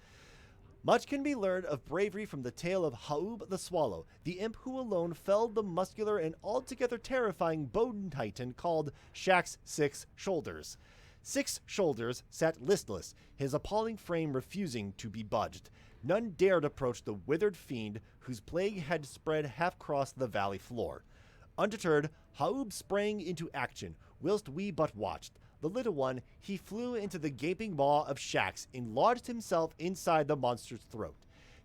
Much can be learned of bravery from the tale of Haub the Swallow, the imp who alone felled the muscular and altogether terrifying bone titan called Shax's Six Shoulders. Six Shoulders sat listless, his appalling frame refusing to be budged. None dared approach the withered fiend whose plague had spread half-across the valley floor. Undeterred, Haub sprang into action, whilst we but watched. The little one, he flew into the gaping maw of Shax and lodged himself inside the monster's throat.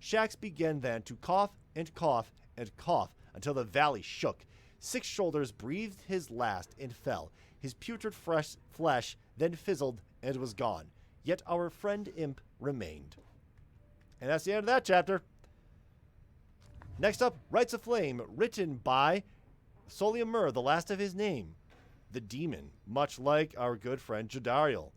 Shax began then to cough and cough and cough until the valley shook. Six Shoulders breathed his last and fell. His putrid fresh flesh then fizzled and was gone. Yet our friend Imp remained. And that's the end of that chapter. Next up, Rites of Flame, written by Soliamur, the last of his name. The demon, much like our good friend Jadariel.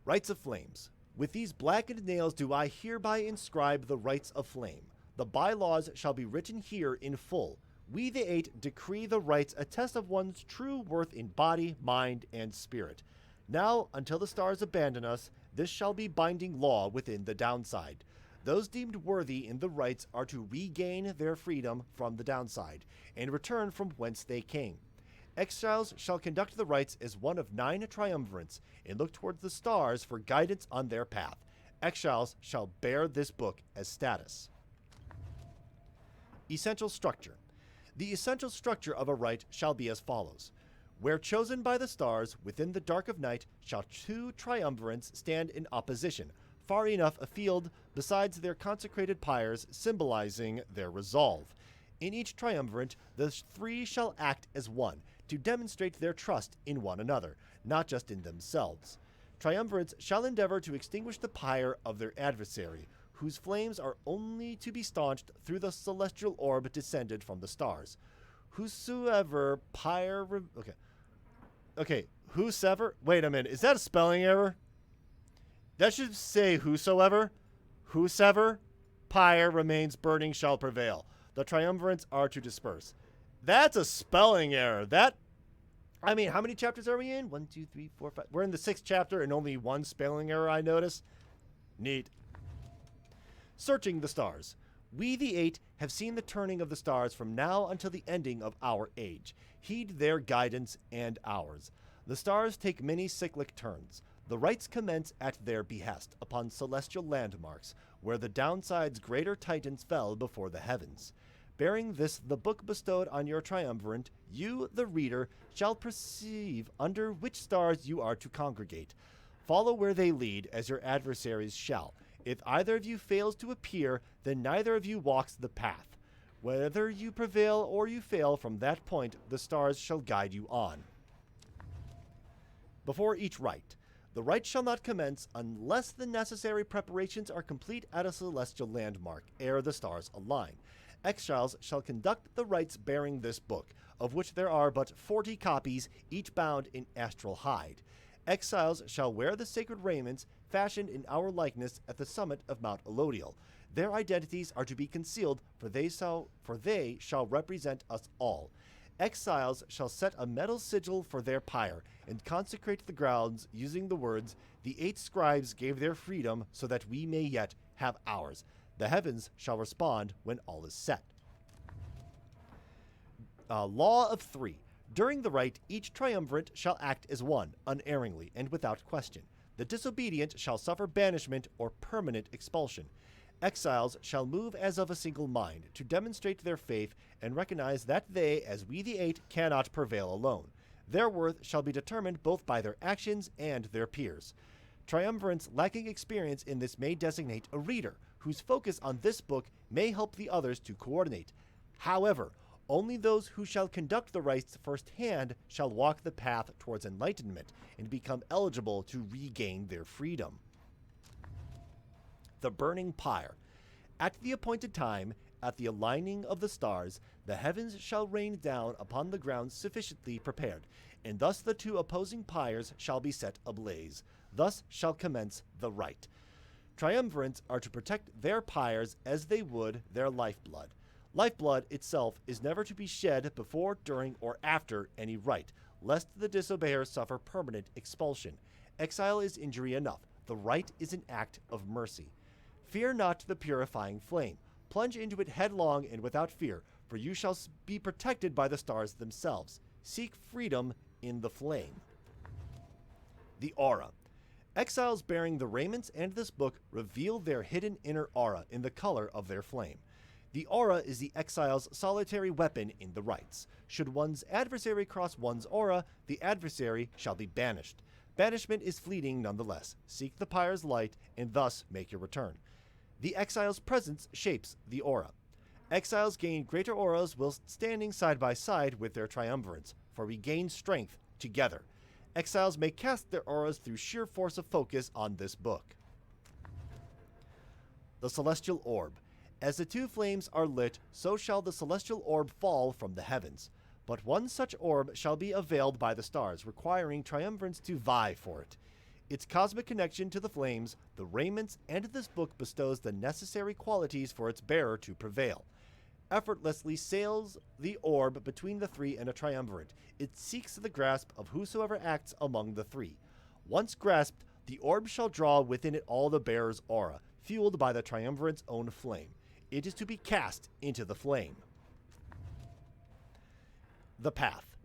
Rites of Flames. With these blackened nails do I hereby inscribe the Rites of Flame. The bylaws shall be written here in full. We the Eight decree the rites a test of one's true worth in body, mind, and spirit. Now, until the stars abandon us, this shall be binding law within the downside. Those deemed worthy in the rites are to regain their freedom from the downside, and return from whence they came. Exiles shall conduct the rites as one of 9 triumvirates, and look towards the stars for guidance on their path. Exiles shall bear this book as status. Essential structure. The essential structure of a rite shall be as follows. Where chosen by the stars, within the dark of night, shall 2 triumvirates stand in opposition, far enough afield, besides their consecrated pyres, symbolizing their resolve. In each triumvirate, the 3 shall act as one, to demonstrate their trust in one another, not just in themselves. Triumvirates shall endeavor to extinguish the pyre of their adversary, whose flames are only to be staunched through the celestial orb descended from the stars. Whosoever pyre... whosoever... Wait a minute, is that a spelling error? That should say whosoever. Whosoever pyre remains burning shall prevail. The triumvirates are to disperse. That's a spelling error. How many chapters are we in? 1, 2, 3, 4, 5. We're in the 6th chapter and only one spelling error I notice. Neat. Searching the stars. We the 8 have seen the turning of the stars from now until the ending of our age. Heed their guidance and ours. The stars take many cyclic turns. The rites commence at their behest upon celestial landmarks, where the downside's greater titans fell before the heavens. Bearing this, the book bestowed on your triumvirate, you, the reader, shall perceive under which stars you are to congregate. Follow where they lead, as your adversaries shall. If either of you fails to appear, then neither of you walks the path. Whether you prevail or you fail, from that point the stars shall guide you on. Before each rite. The rite shall not commence unless the necessary preparations are complete at a celestial landmark, ere the stars align. Exiles shall conduct the rites bearing this book, of which there are but 40 copies, each bound in astral hide. Exiles shall wear the sacred raiments fashioned in our likeness at the summit of Mount Elodial. Their identities are to be concealed, for they shall represent us all. Exiles shall set a metal sigil for their pyre, and consecrate the grounds using the words, "The 8 scribes gave their freedom so that we may yet have ours." The heavens shall respond when all is set. Law of 3. During the rite, each triumvirate shall act as one, unerringly and without question. The disobedient shall suffer banishment or permanent expulsion. Exiles shall move as of a single mind, to demonstrate their faith and recognize that they, as we the 8, cannot prevail alone. Their worth shall be determined both by their actions and their peers. Triumvirates lacking experience in this may designate a reader, whose focus on this book may help the others to coordinate. However, only those who shall conduct the rites firsthand shall walk the path towards enlightenment and become eligible to regain their freedom. The Burning Pyre. At the appointed time, at the aligning of the stars, the heavens shall rain down upon the ground sufficiently prepared, and thus the two opposing pyres shall be set ablaze. Thus shall commence the rite. Triumvirates are to protect their pyres as they would their lifeblood. Lifeblood itself is never to be shed before, during, or after any rite, lest the disobeyers suffer permanent expulsion. Exile is injury enough. The rite is an act of mercy. Fear not the purifying flame. Plunge into it headlong and without fear, for you shall be protected by the stars themselves. Seek freedom in the flame. The Aura. Exiles bearing the raiments and this book reveal their hidden inner aura in the color of their flame. The aura is the exile's solitary weapon in the rites. Should one's adversary cross one's aura, the adversary shall be banished. Banishment is fleeting nonetheless. Seek the pyre's light and thus make your return. The exile's presence shapes the aura. Exiles gain greater auras whilst standing side by side with their triumvirates, for we gain strength together. Exiles may cast their auras through sheer force of focus on this book. The Celestial Orb. As the two flames are lit, so shall the celestial orb fall from the heavens. But one such orb shall be availed by the stars, requiring triumvirates to vie for it. Its cosmic connection to the flames, the raiments, and this book bestows the necessary qualities for its bearer to prevail. Effortlessly sails the orb between the three and a triumvirate. It seeks the grasp of whosoever acts among the three. Once grasped, the orb shall draw within it all the bearer's aura, fueled by the triumvirate's own flame. It is to be cast into the flame. The Path.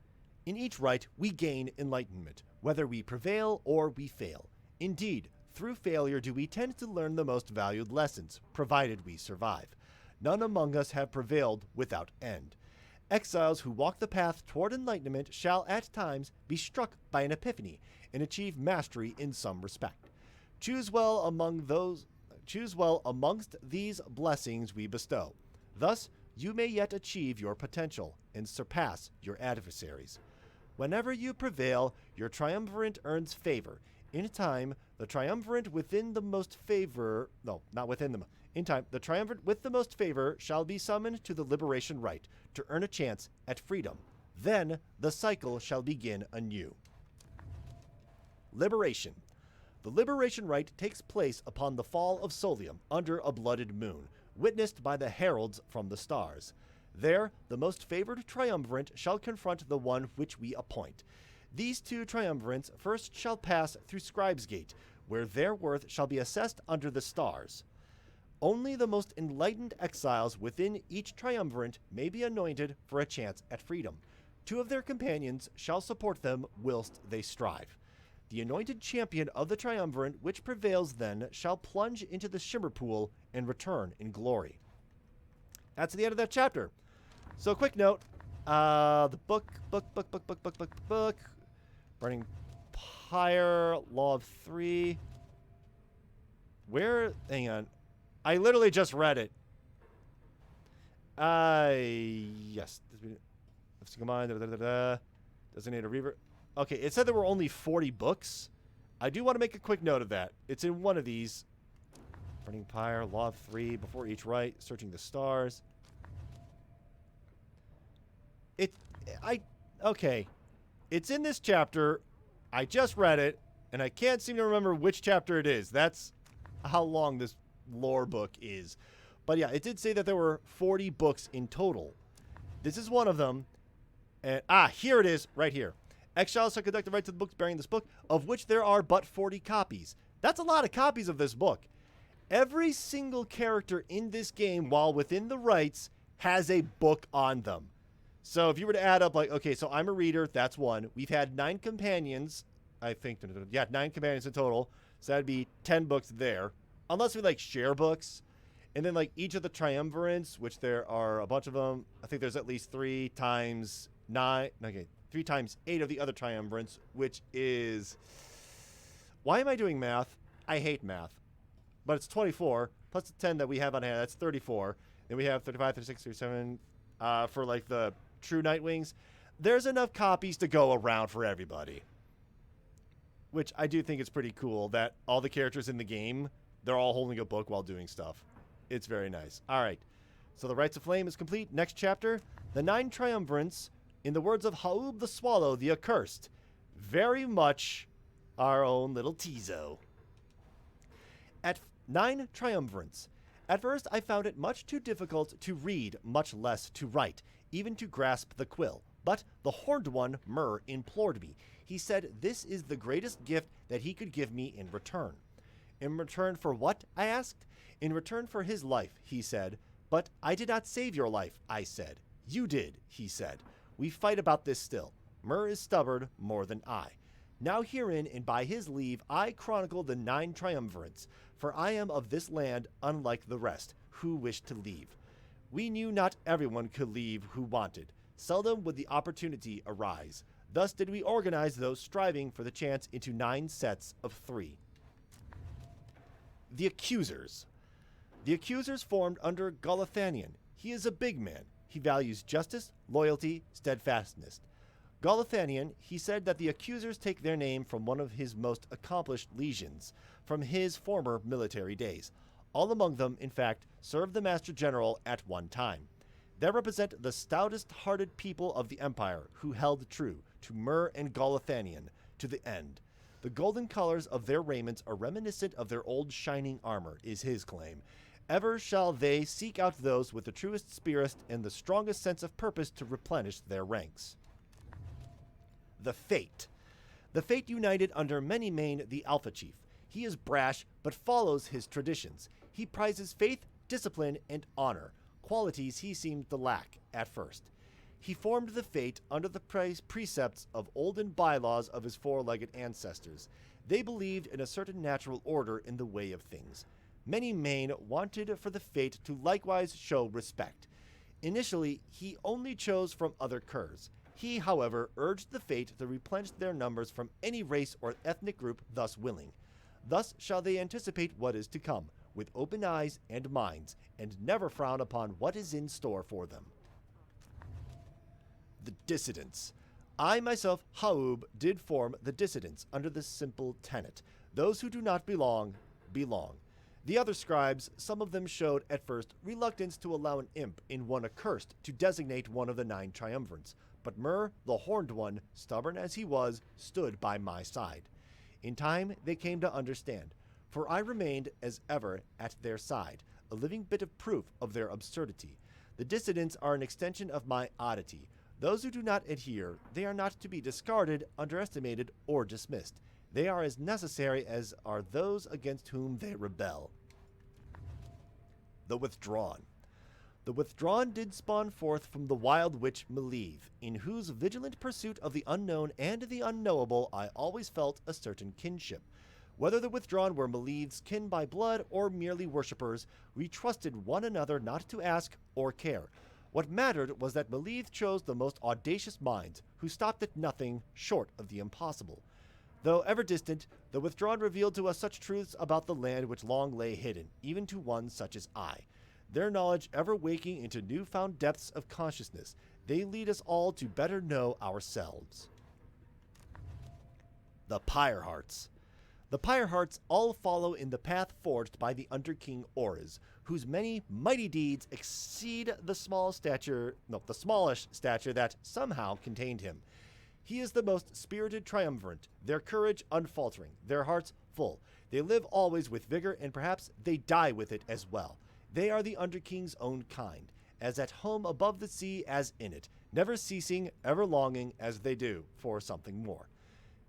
In each rite, we gain enlightenment, whether we prevail or we fail. Indeed, through failure do we tend to learn the most valued lessons, provided we survive. None among us have prevailed without end. Exiles who walk the path toward enlightenment shall at times be struck by an epiphany and achieve mastery in some respect. Choose well amongst these blessings we bestow. Thus, you may yet achieve your potential and surpass your adversaries. Whenever you prevail, your triumvirate earns favor. In time, the triumvirate within the most favor... No, not within them. In time, the triumvirate with the most favor shall be summoned to the liberation rite to earn a chance at freedom. Then, the cycle shall begin anew. Liberation. The liberation rite takes place upon the fall of Solium under a blooded moon, witnessed by the heralds from the stars. There, the most favored triumvirate shall confront the one which we appoint. These two triumvirates first shall pass through Scribe's Gate, where their worth shall be assessed under the stars. Only the most enlightened exiles within each triumvirate may be anointed for a chance at freedom. Two of their companions shall support them whilst they strive. The anointed champion of the triumvirate which prevails then shall plunge into the shimmer pool and return in glory. That's the end of that chapter. So, quick note, the book, Burning Pyre, Law of Three. Hang on. I literally just read it. Yes. Designated reaver. Okay, it said there were only 40 books. I do want to make a quick note of that. It's in one of these. Burning Pyre, Law of Three, Before Each Rite, Searching the Stars. Okay. It's in this chapter. I just read it, and I can't seem to remember which chapter it is. That's how long this lore book is. But yeah, it did say that there were 40 books in total. This is one of them. And here it is, right here. Exiles shall conduct the right to the books bearing this book, of which there are but 40 copies. That's a lot of copies of this book. Every single character in this game, while within the rites, has a book on them. So if you were to add up, like, okay, so I'm a reader, that's one. We've had 9 companions, I think. Yeah, 9 companions in total. So that'd be 10 books there. Unless we, like, share books. And then, like, each of the triumvirates, which there are a bunch of them. I think there's at least 3 times 9. Okay, 3 times 8 of the other Triumvirates, which is... Why am I doing math? I hate math. But it's 24, plus the 10 that we have on hand. That's 34. Then we have 35, 36, 37 for, like, the true Nightwings. There's enough copies to go around for everybody. Which I do think is pretty cool that all the characters in the game, they're all holding a book while doing stuff. It's very nice. All right. So the Rites of Flame is complete. Next chapter, the 9 Triumvirates, in the words of Haub the Swallow, the Accursed. Very much our own little Tizo. At 9 Triumvirates. At first, I found it much too difficult to read, much less to write, even to grasp the quill. But the Horned One, Myr, implored me. He said this is the greatest gift that he could give me in return. In return for what? I asked. In return for his life, he said. But I did not save your life, I said. You did, he said. We fight about this still. Myr is stubborn more than I. Now herein, and by his leave, I chronicle the 9 Triumvirates, for I am of this land unlike the rest, who wish to leave. We knew not everyone could leave who wanted. Seldom would the opportunity arise. Thus did we organize those striving for the chance into 9 sets of 3. The Accusers. The Accusers formed under Galathanion. He is a big man. He values justice, loyalty, steadfastness. Galathanion, he said that the Accusers take their name from one of his most accomplished legions, from his former military days. All among them, in fact, served the Master General at one time. They represent the stoutest-hearted people of the Empire, who held true to Myr and Galathanion to the end. The golden colors of their raiments are reminiscent of their old shining armor, is his claim. Ever shall they seek out those with the truest spirit and the strongest sense of purpose to replenish their ranks. The Fate. The Fate united under Many Mane the Alpha Chief. He is brash, but follows his traditions. He prizes faith, discipline, and honor, qualities he seemed to lack at first. He formed the Fate under the precepts of olden bylaws of his 4-legged ancestors. They believed in a certain natural order in the way of things. Many Mane wanted for the Fate to likewise show respect. Initially, he only chose from other curs. He, however, urged the Fate to replenish their numbers from any race or ethnic group thus willing. Thus shall they anticipate what is to come, with open eyes and minds, and never frown upon what is in store for them. The Dissidents. I myself, Haub, did form the Dissidents under this simple tenet. Those who do not belong, belong. The other scribes, some of them showed at first reluctance to allow an imp in one accursed to designate one of the 9 Triumvirates. But Myr, the Horned One, stubborn as he was, stood by my side. In time, they came to understand, for I remained, as ever, at their side, a living bit of proof of their absurdity. The Dissidents are an extension of my oddity. Those who do not adhere, they are not to be discarded, underestimated, or dismissed. They are as necessary as are those against whom they rebel. The Withdrawn. The Withdrawn did spawn forth from the wild witch Maleeth, in whose vigilant pursuit of the unknown and the unknowable I always felt a certain kinship. Whether the Withdrawn were Maleeth's kin by blood or merely worshippers, we trusted one another not to ask or care. What mattered was that Maleeth chose the most audacious minds, who stopped at nothing short of the impossible. Though ever distant, the Withdrawn revealed to us such truths about the land which long lay hidden, even to one such as I. Their knowledge ever waking into new-found depths of consciousness, they lead us all to better know ourselves. The Pyrehearts. The Pyrehearts all follow in the path forged by the Underking Auras, whose many mighty deeds exceed the smallish stature that somehow contained him. He is the most spirited triumvirate, their courage unfaltering, their hearts full. They live always with vigor, and perhaps they die with it as well. They are the Underking's own kind, as at home above the sea as in it, never ceasing, ever longing, as they do, for something more.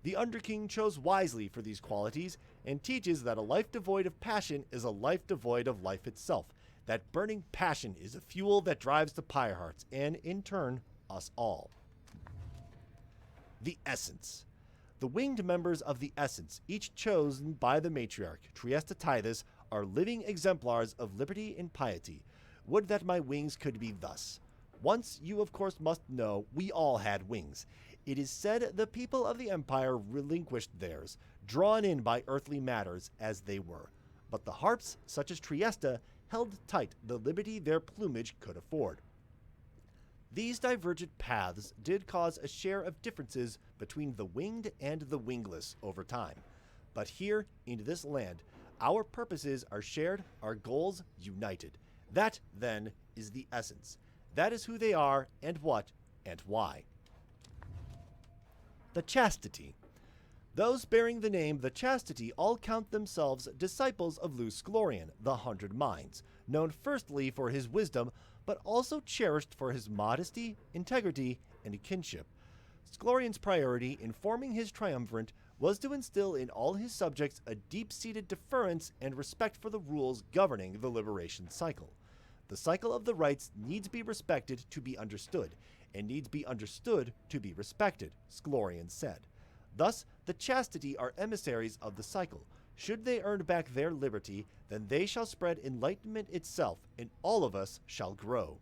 The Underking chose wisely for these qualities, and teaches that a life devoid of passion is a life devoid of life itself, that burning passion is a fuel that drives the Pyrehearts, and, in turn, us all. The Essence. The winged members of the Essence, each chosen by the matriarch, Triesta Tithys, are living exemplars of liberty and piety. Would that my wings could be thus. Once, you of course must know, we all had wings. It is said the people of the Empire relinquished theirs, drawn in by earthly matters as they were. But the harps, such as Trieste, held tight the liberty their plumage could afford. These divergent paths did cause a share of differences between the winged and the wingless over time. But here, in this land, our purposes are shared, our goals united. That, then, is the essence. That is who they are, and what, and why. The Chastity. Those bearing the name the Chastity all count themselves disciples of Lou Sclorian, the 100 Minds, known firstly for his wisdom, but also cherished for his modesty, integrity, and kinship. Sclorian's priority in forming his triumvirate was to instill in all his subjects a deep-seated deference and respect for the rules governing the liberation cycle. The cycle of the rites needs be respected to be understood, and needs be understood to be respected, Sclorian said. Thus, the Chastity are emissaries of the cycle. Should they earn back their liberty, then they shall spread enlightenment itself, and all of us shall grow.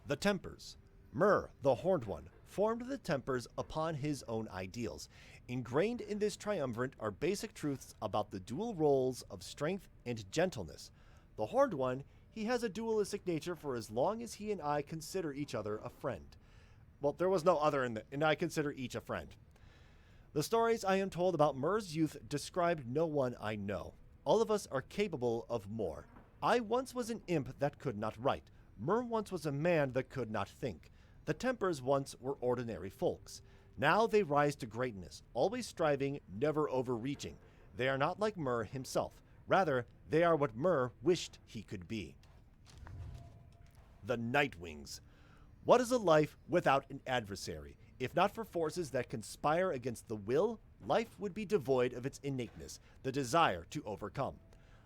The Tempers. Myr, the Horned One, formed the Tempers upon his own ideals. Ingrained in this triumvirate are basic truths about the dual roles of strength and gentleness. The Horned One, he has a dualistic nature for as long as he and I consider each other a friend. Well, there was no other and I consider each a friend. The stories I am told about Myr's youth describe no one I know. All of us are capable of more. I once was an imp that could not write. Myr once was a man that could not think. The Tempers once were ordinary folks. Now they rise to greatness, always striving, never overreaching. They are not like Myr himself. Rather, they are what Myr wished he could be. The Nightwings. What is a life without an adversary? If not for forces that conspire against the will, life would be devoid of its innateness, the desire to overcome.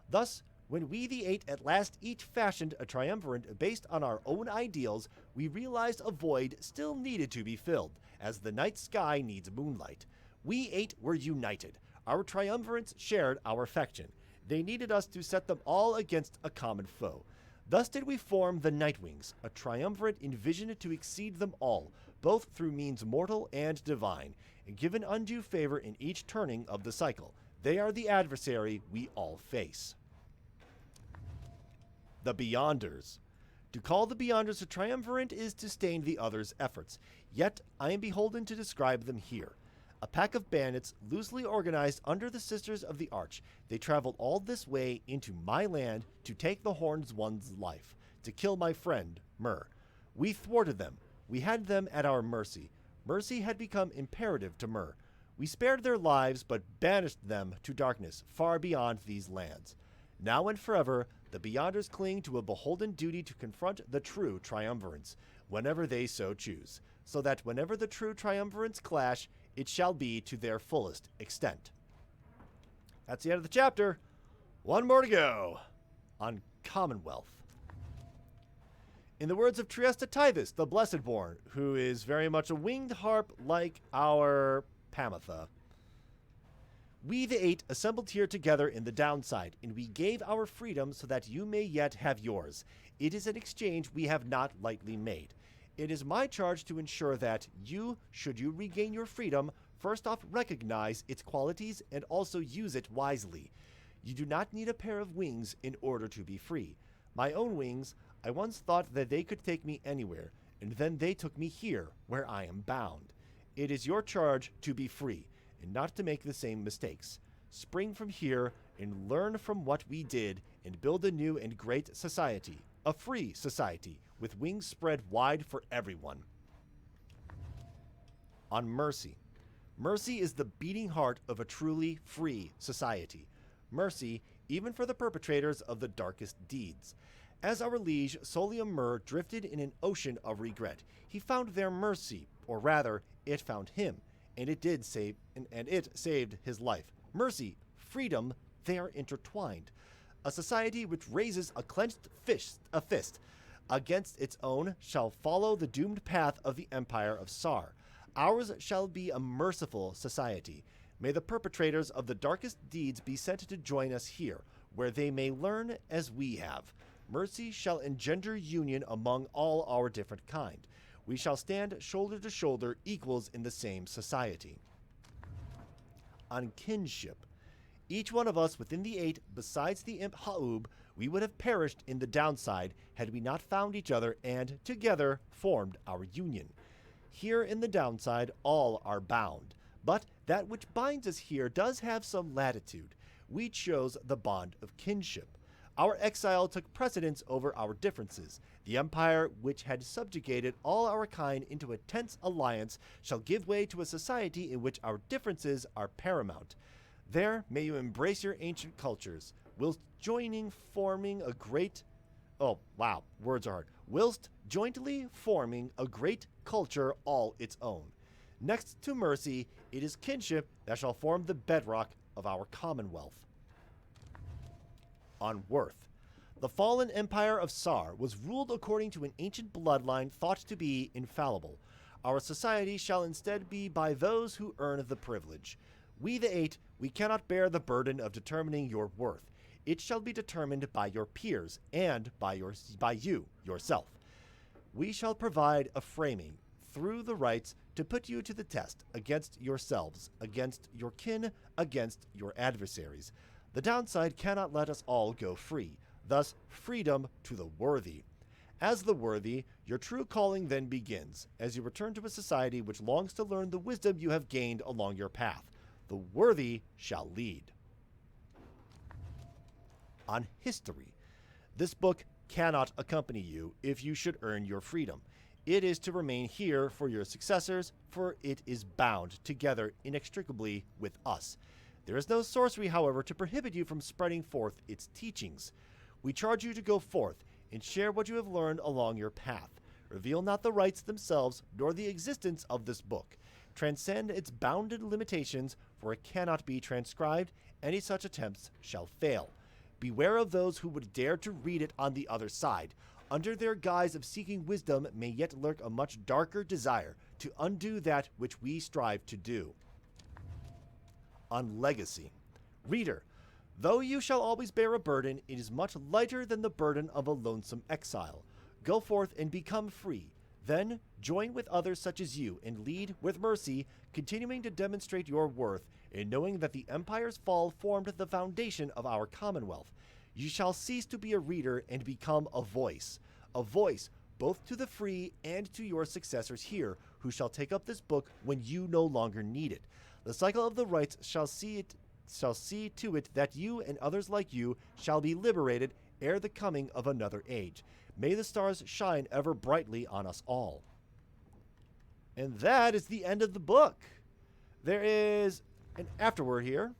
Thus, when we the Eight at last each fashioned a triumvirate based on our own ideals, we realized a void still needed to be filled, as the night sky needs moonlight. We Eight were united. Our triumvirates shared our affection. They needed us to set them all against a common foe. Thus did we form the Nightwings, a triumvirate envisioned to exceed them all, both through means mortal and divine, and given undue favor in each turning of the cycle. They are the adversary we all face. The Beyonders. To call the Beyonders a triumvirate is to stain the others' efforts, yet I am beholden to describe them here. A pack of bandits loosely organized under the Sisters of the Arch, they traveled all this way into my land to take the Horned One's life, to kill my friend, Myr. We thwarted them. We had them at our mercy. Mercy had become imperative to Myr. We spared their lives, but banished them to darkness far beyond these lands. Now and forever, the Beyonders cling to a beholden duty to confront the true triumvirates, whenever they so choose, so that whenever the true triumvirates clash, it shall be to their fullest extent. That's the end of the chapter. One more to go on Commonwealth. In the words of Trieste Tivus, the Blessed Born, who is very much a winged harp like our Pamatha. We the Eight assembled here together in the downside, and we gave our freedom so that you may yet have yours. It is an exchange we have not lightly made. It is my charge to ensure that you, should you regain your freedom, first off recognize its qualities and also use it wisely. You do not need a pair of wings in order to be free. My own wings, I once thought that they could take me anywhere, and then they took me here, where I am bound. It is your charge to be free, and not to make the same mistakes. Spring from here and learn from what we did and build a new and great society, a free society, with wings spread wide for everyone. On mercy. Mercy is the beating heart of a truly free society. Mercy, even for the perpetrators of the darkest deeds. As our liege Solium Myr drifted in an ocean of regret, he found their mercy, or rather, it found him, and it saved his life. Mercy, freedom, they are intertwined. A society which raises a clenched fist against its own shall follow the doomed path of the Empire of Sar. Ours shall be a merciful society. May the perpetrators of the darkest deeds be sent to join us here, where they may learn as we have. Mercy shall engender union among all our different kind. We shall stand shoulder to shoulder, equals in the same society. On kinship. Each one of us within the 8, besides the imp Ha'ub, we would have perished in the downside had we not found each other and, together, formed our union. Here in the downside, all are bound. But that which binds us here does have some latitude. We chose the bond of kinship. Our exile took precedence over our differences. The empire, which had subjugated all our kind into a tense alliance, shall give way to a society in which our differences are paramount. There may you embrace your ancient cultures, whilst jointly forming a great culture all its own. Next to mercy, it is kinship that shall form the bedrock of our Commonwealth. On worth. The fallen empire of Sar was ruled according to an ancient bloodline thought to be infallible. Our society shall instead be by those who earn the privilege. We the 8, we cannot bear the burden of determining your worth. It shall be determined by your peers and by you yourself. We shall provide a framing through the rites to put you to the test against yourselves, against your kin, against your adversaries. The downside cannot let us all go free. Thus, freedom to the worthy. As the worthy, your true calling then begins, as you return to a society which longs to learn the wisdom you have gained along your path. The worthy shall lead. On history. This book cannot accompany you if you should earn your freedom. It is to remain here for your successors, for it is bound together inextricably with us. There is no sorcery, however, to prohibit you from spreading forth its teachings. We charge you to go forth and share what you have learned along your path. Reveal not the rites themselves, nor the existence of this book. Transcend its bounded limitations, for it cannot be transcribed. Any such attempts shall fail. Beware of those who would dare to read it on the other side. Under their guise of seeking wisdom may yet lurk a much darker desire to undo that which we strive to do. On legacy. Reader, though you shall always bear a burden, it is much lighter than the burden of a lonesome exile. Go forth and become free. Then join with others such as you and lead with mercy, continuing to demonstrate your worth in knowing that the empire's fall formed the foundation of our Commonwealth. You shall cease to be a reader and become a voice both to the free and to your successors here, who shall take up this book when you no longer need it. The cycle of the rites shall see to it that you and others like you shall be liberated ere the coming of another age. May the stars shine ever brightly on us all. And that is the end of the book. There is an afterword here.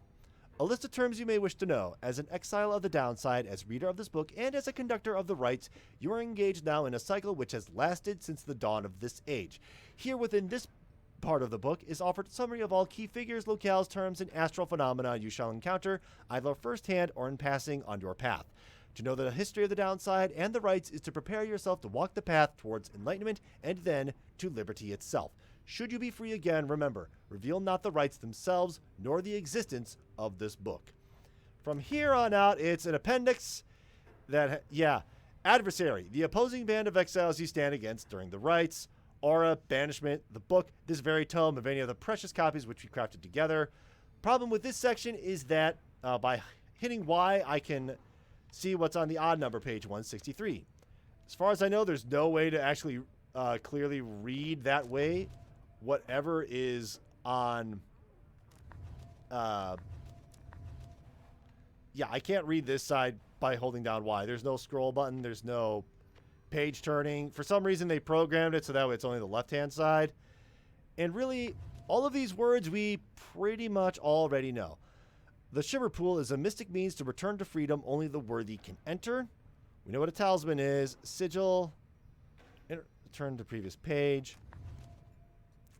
A list of terms you may wish to know. As an exile of the downside, as reader of this book, and as a conductor of the rites, you are engaged now in a cycle which has lasted since the dawn of this age. Here within this part of the book is offered a summary of all key figures, locales, terms, and astral phenomena you shall encounter, either firsthand or in passing on your path. To know the history of the downside and the rites is to prepare yourself to walk the path towards enlightenment and then to liberty itself. Should you be free again, remember, reveal not the rites themselves, nor the existence of this book. From here on out, it's an appendix that, adversary, the opposing band of exiles you stand against during the rites, aura, banishment, the book, this very tome of any of the precious copies which we crafted together. Problem with this section is that by hitting Y, I can see what's on the odd number page 163. As far as I know, there's no way to actually clearly read that way whatever is on I can't read this side by holding down Y. There's no scroll button, there's no page turning. For some reason they programmed it so that way it's only the left hand side. And really, all of these words we pretty much already know. The Shiver Pool is a mystic means to return to freedom only the worthy can enter. We know what a talisman is. Sigil. Turn to previous page.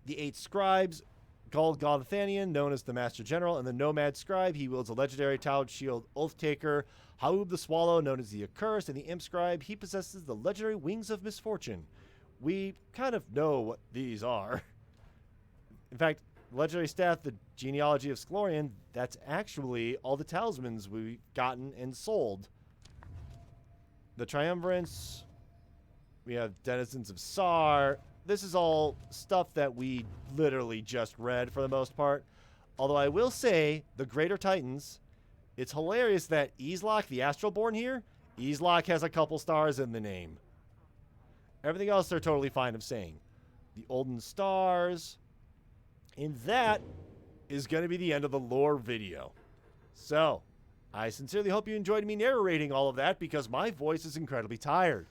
The 8 scribes. Golgothanian, known as the Master General, and the Nomad Scribe. He wields a legendary Towed Shield Oathtaker. Haub the Swallow, known as the Accursed, and the Imp Scribe. He possesses the legendary Wings of Misfortune. We kind of know what these are. In fact, legendary staff, the Genealogy of Sclorian, that's actually all the talismans we've gotten and sold. The Triumverates, we have Denizens of Sar, this is all stuff that we literally just read for the most part. Although I will say, the Greater Titans, it's hilarious that Easlok, the Astralborn here, Easlok has a couple stars in the name. Everything else they're totally fine of saying. The Olden Stars. And that is going to be the end of the lore video. So, I sincerely hope you enjoyed me narrating all of that because my voice is incredibly tired.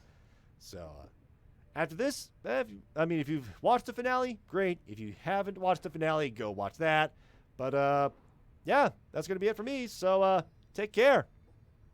So, after this, if you've watched the finale, great. If you haven't watched the finale, go watch that. But, yeah, that's going to be it for me. So, take care.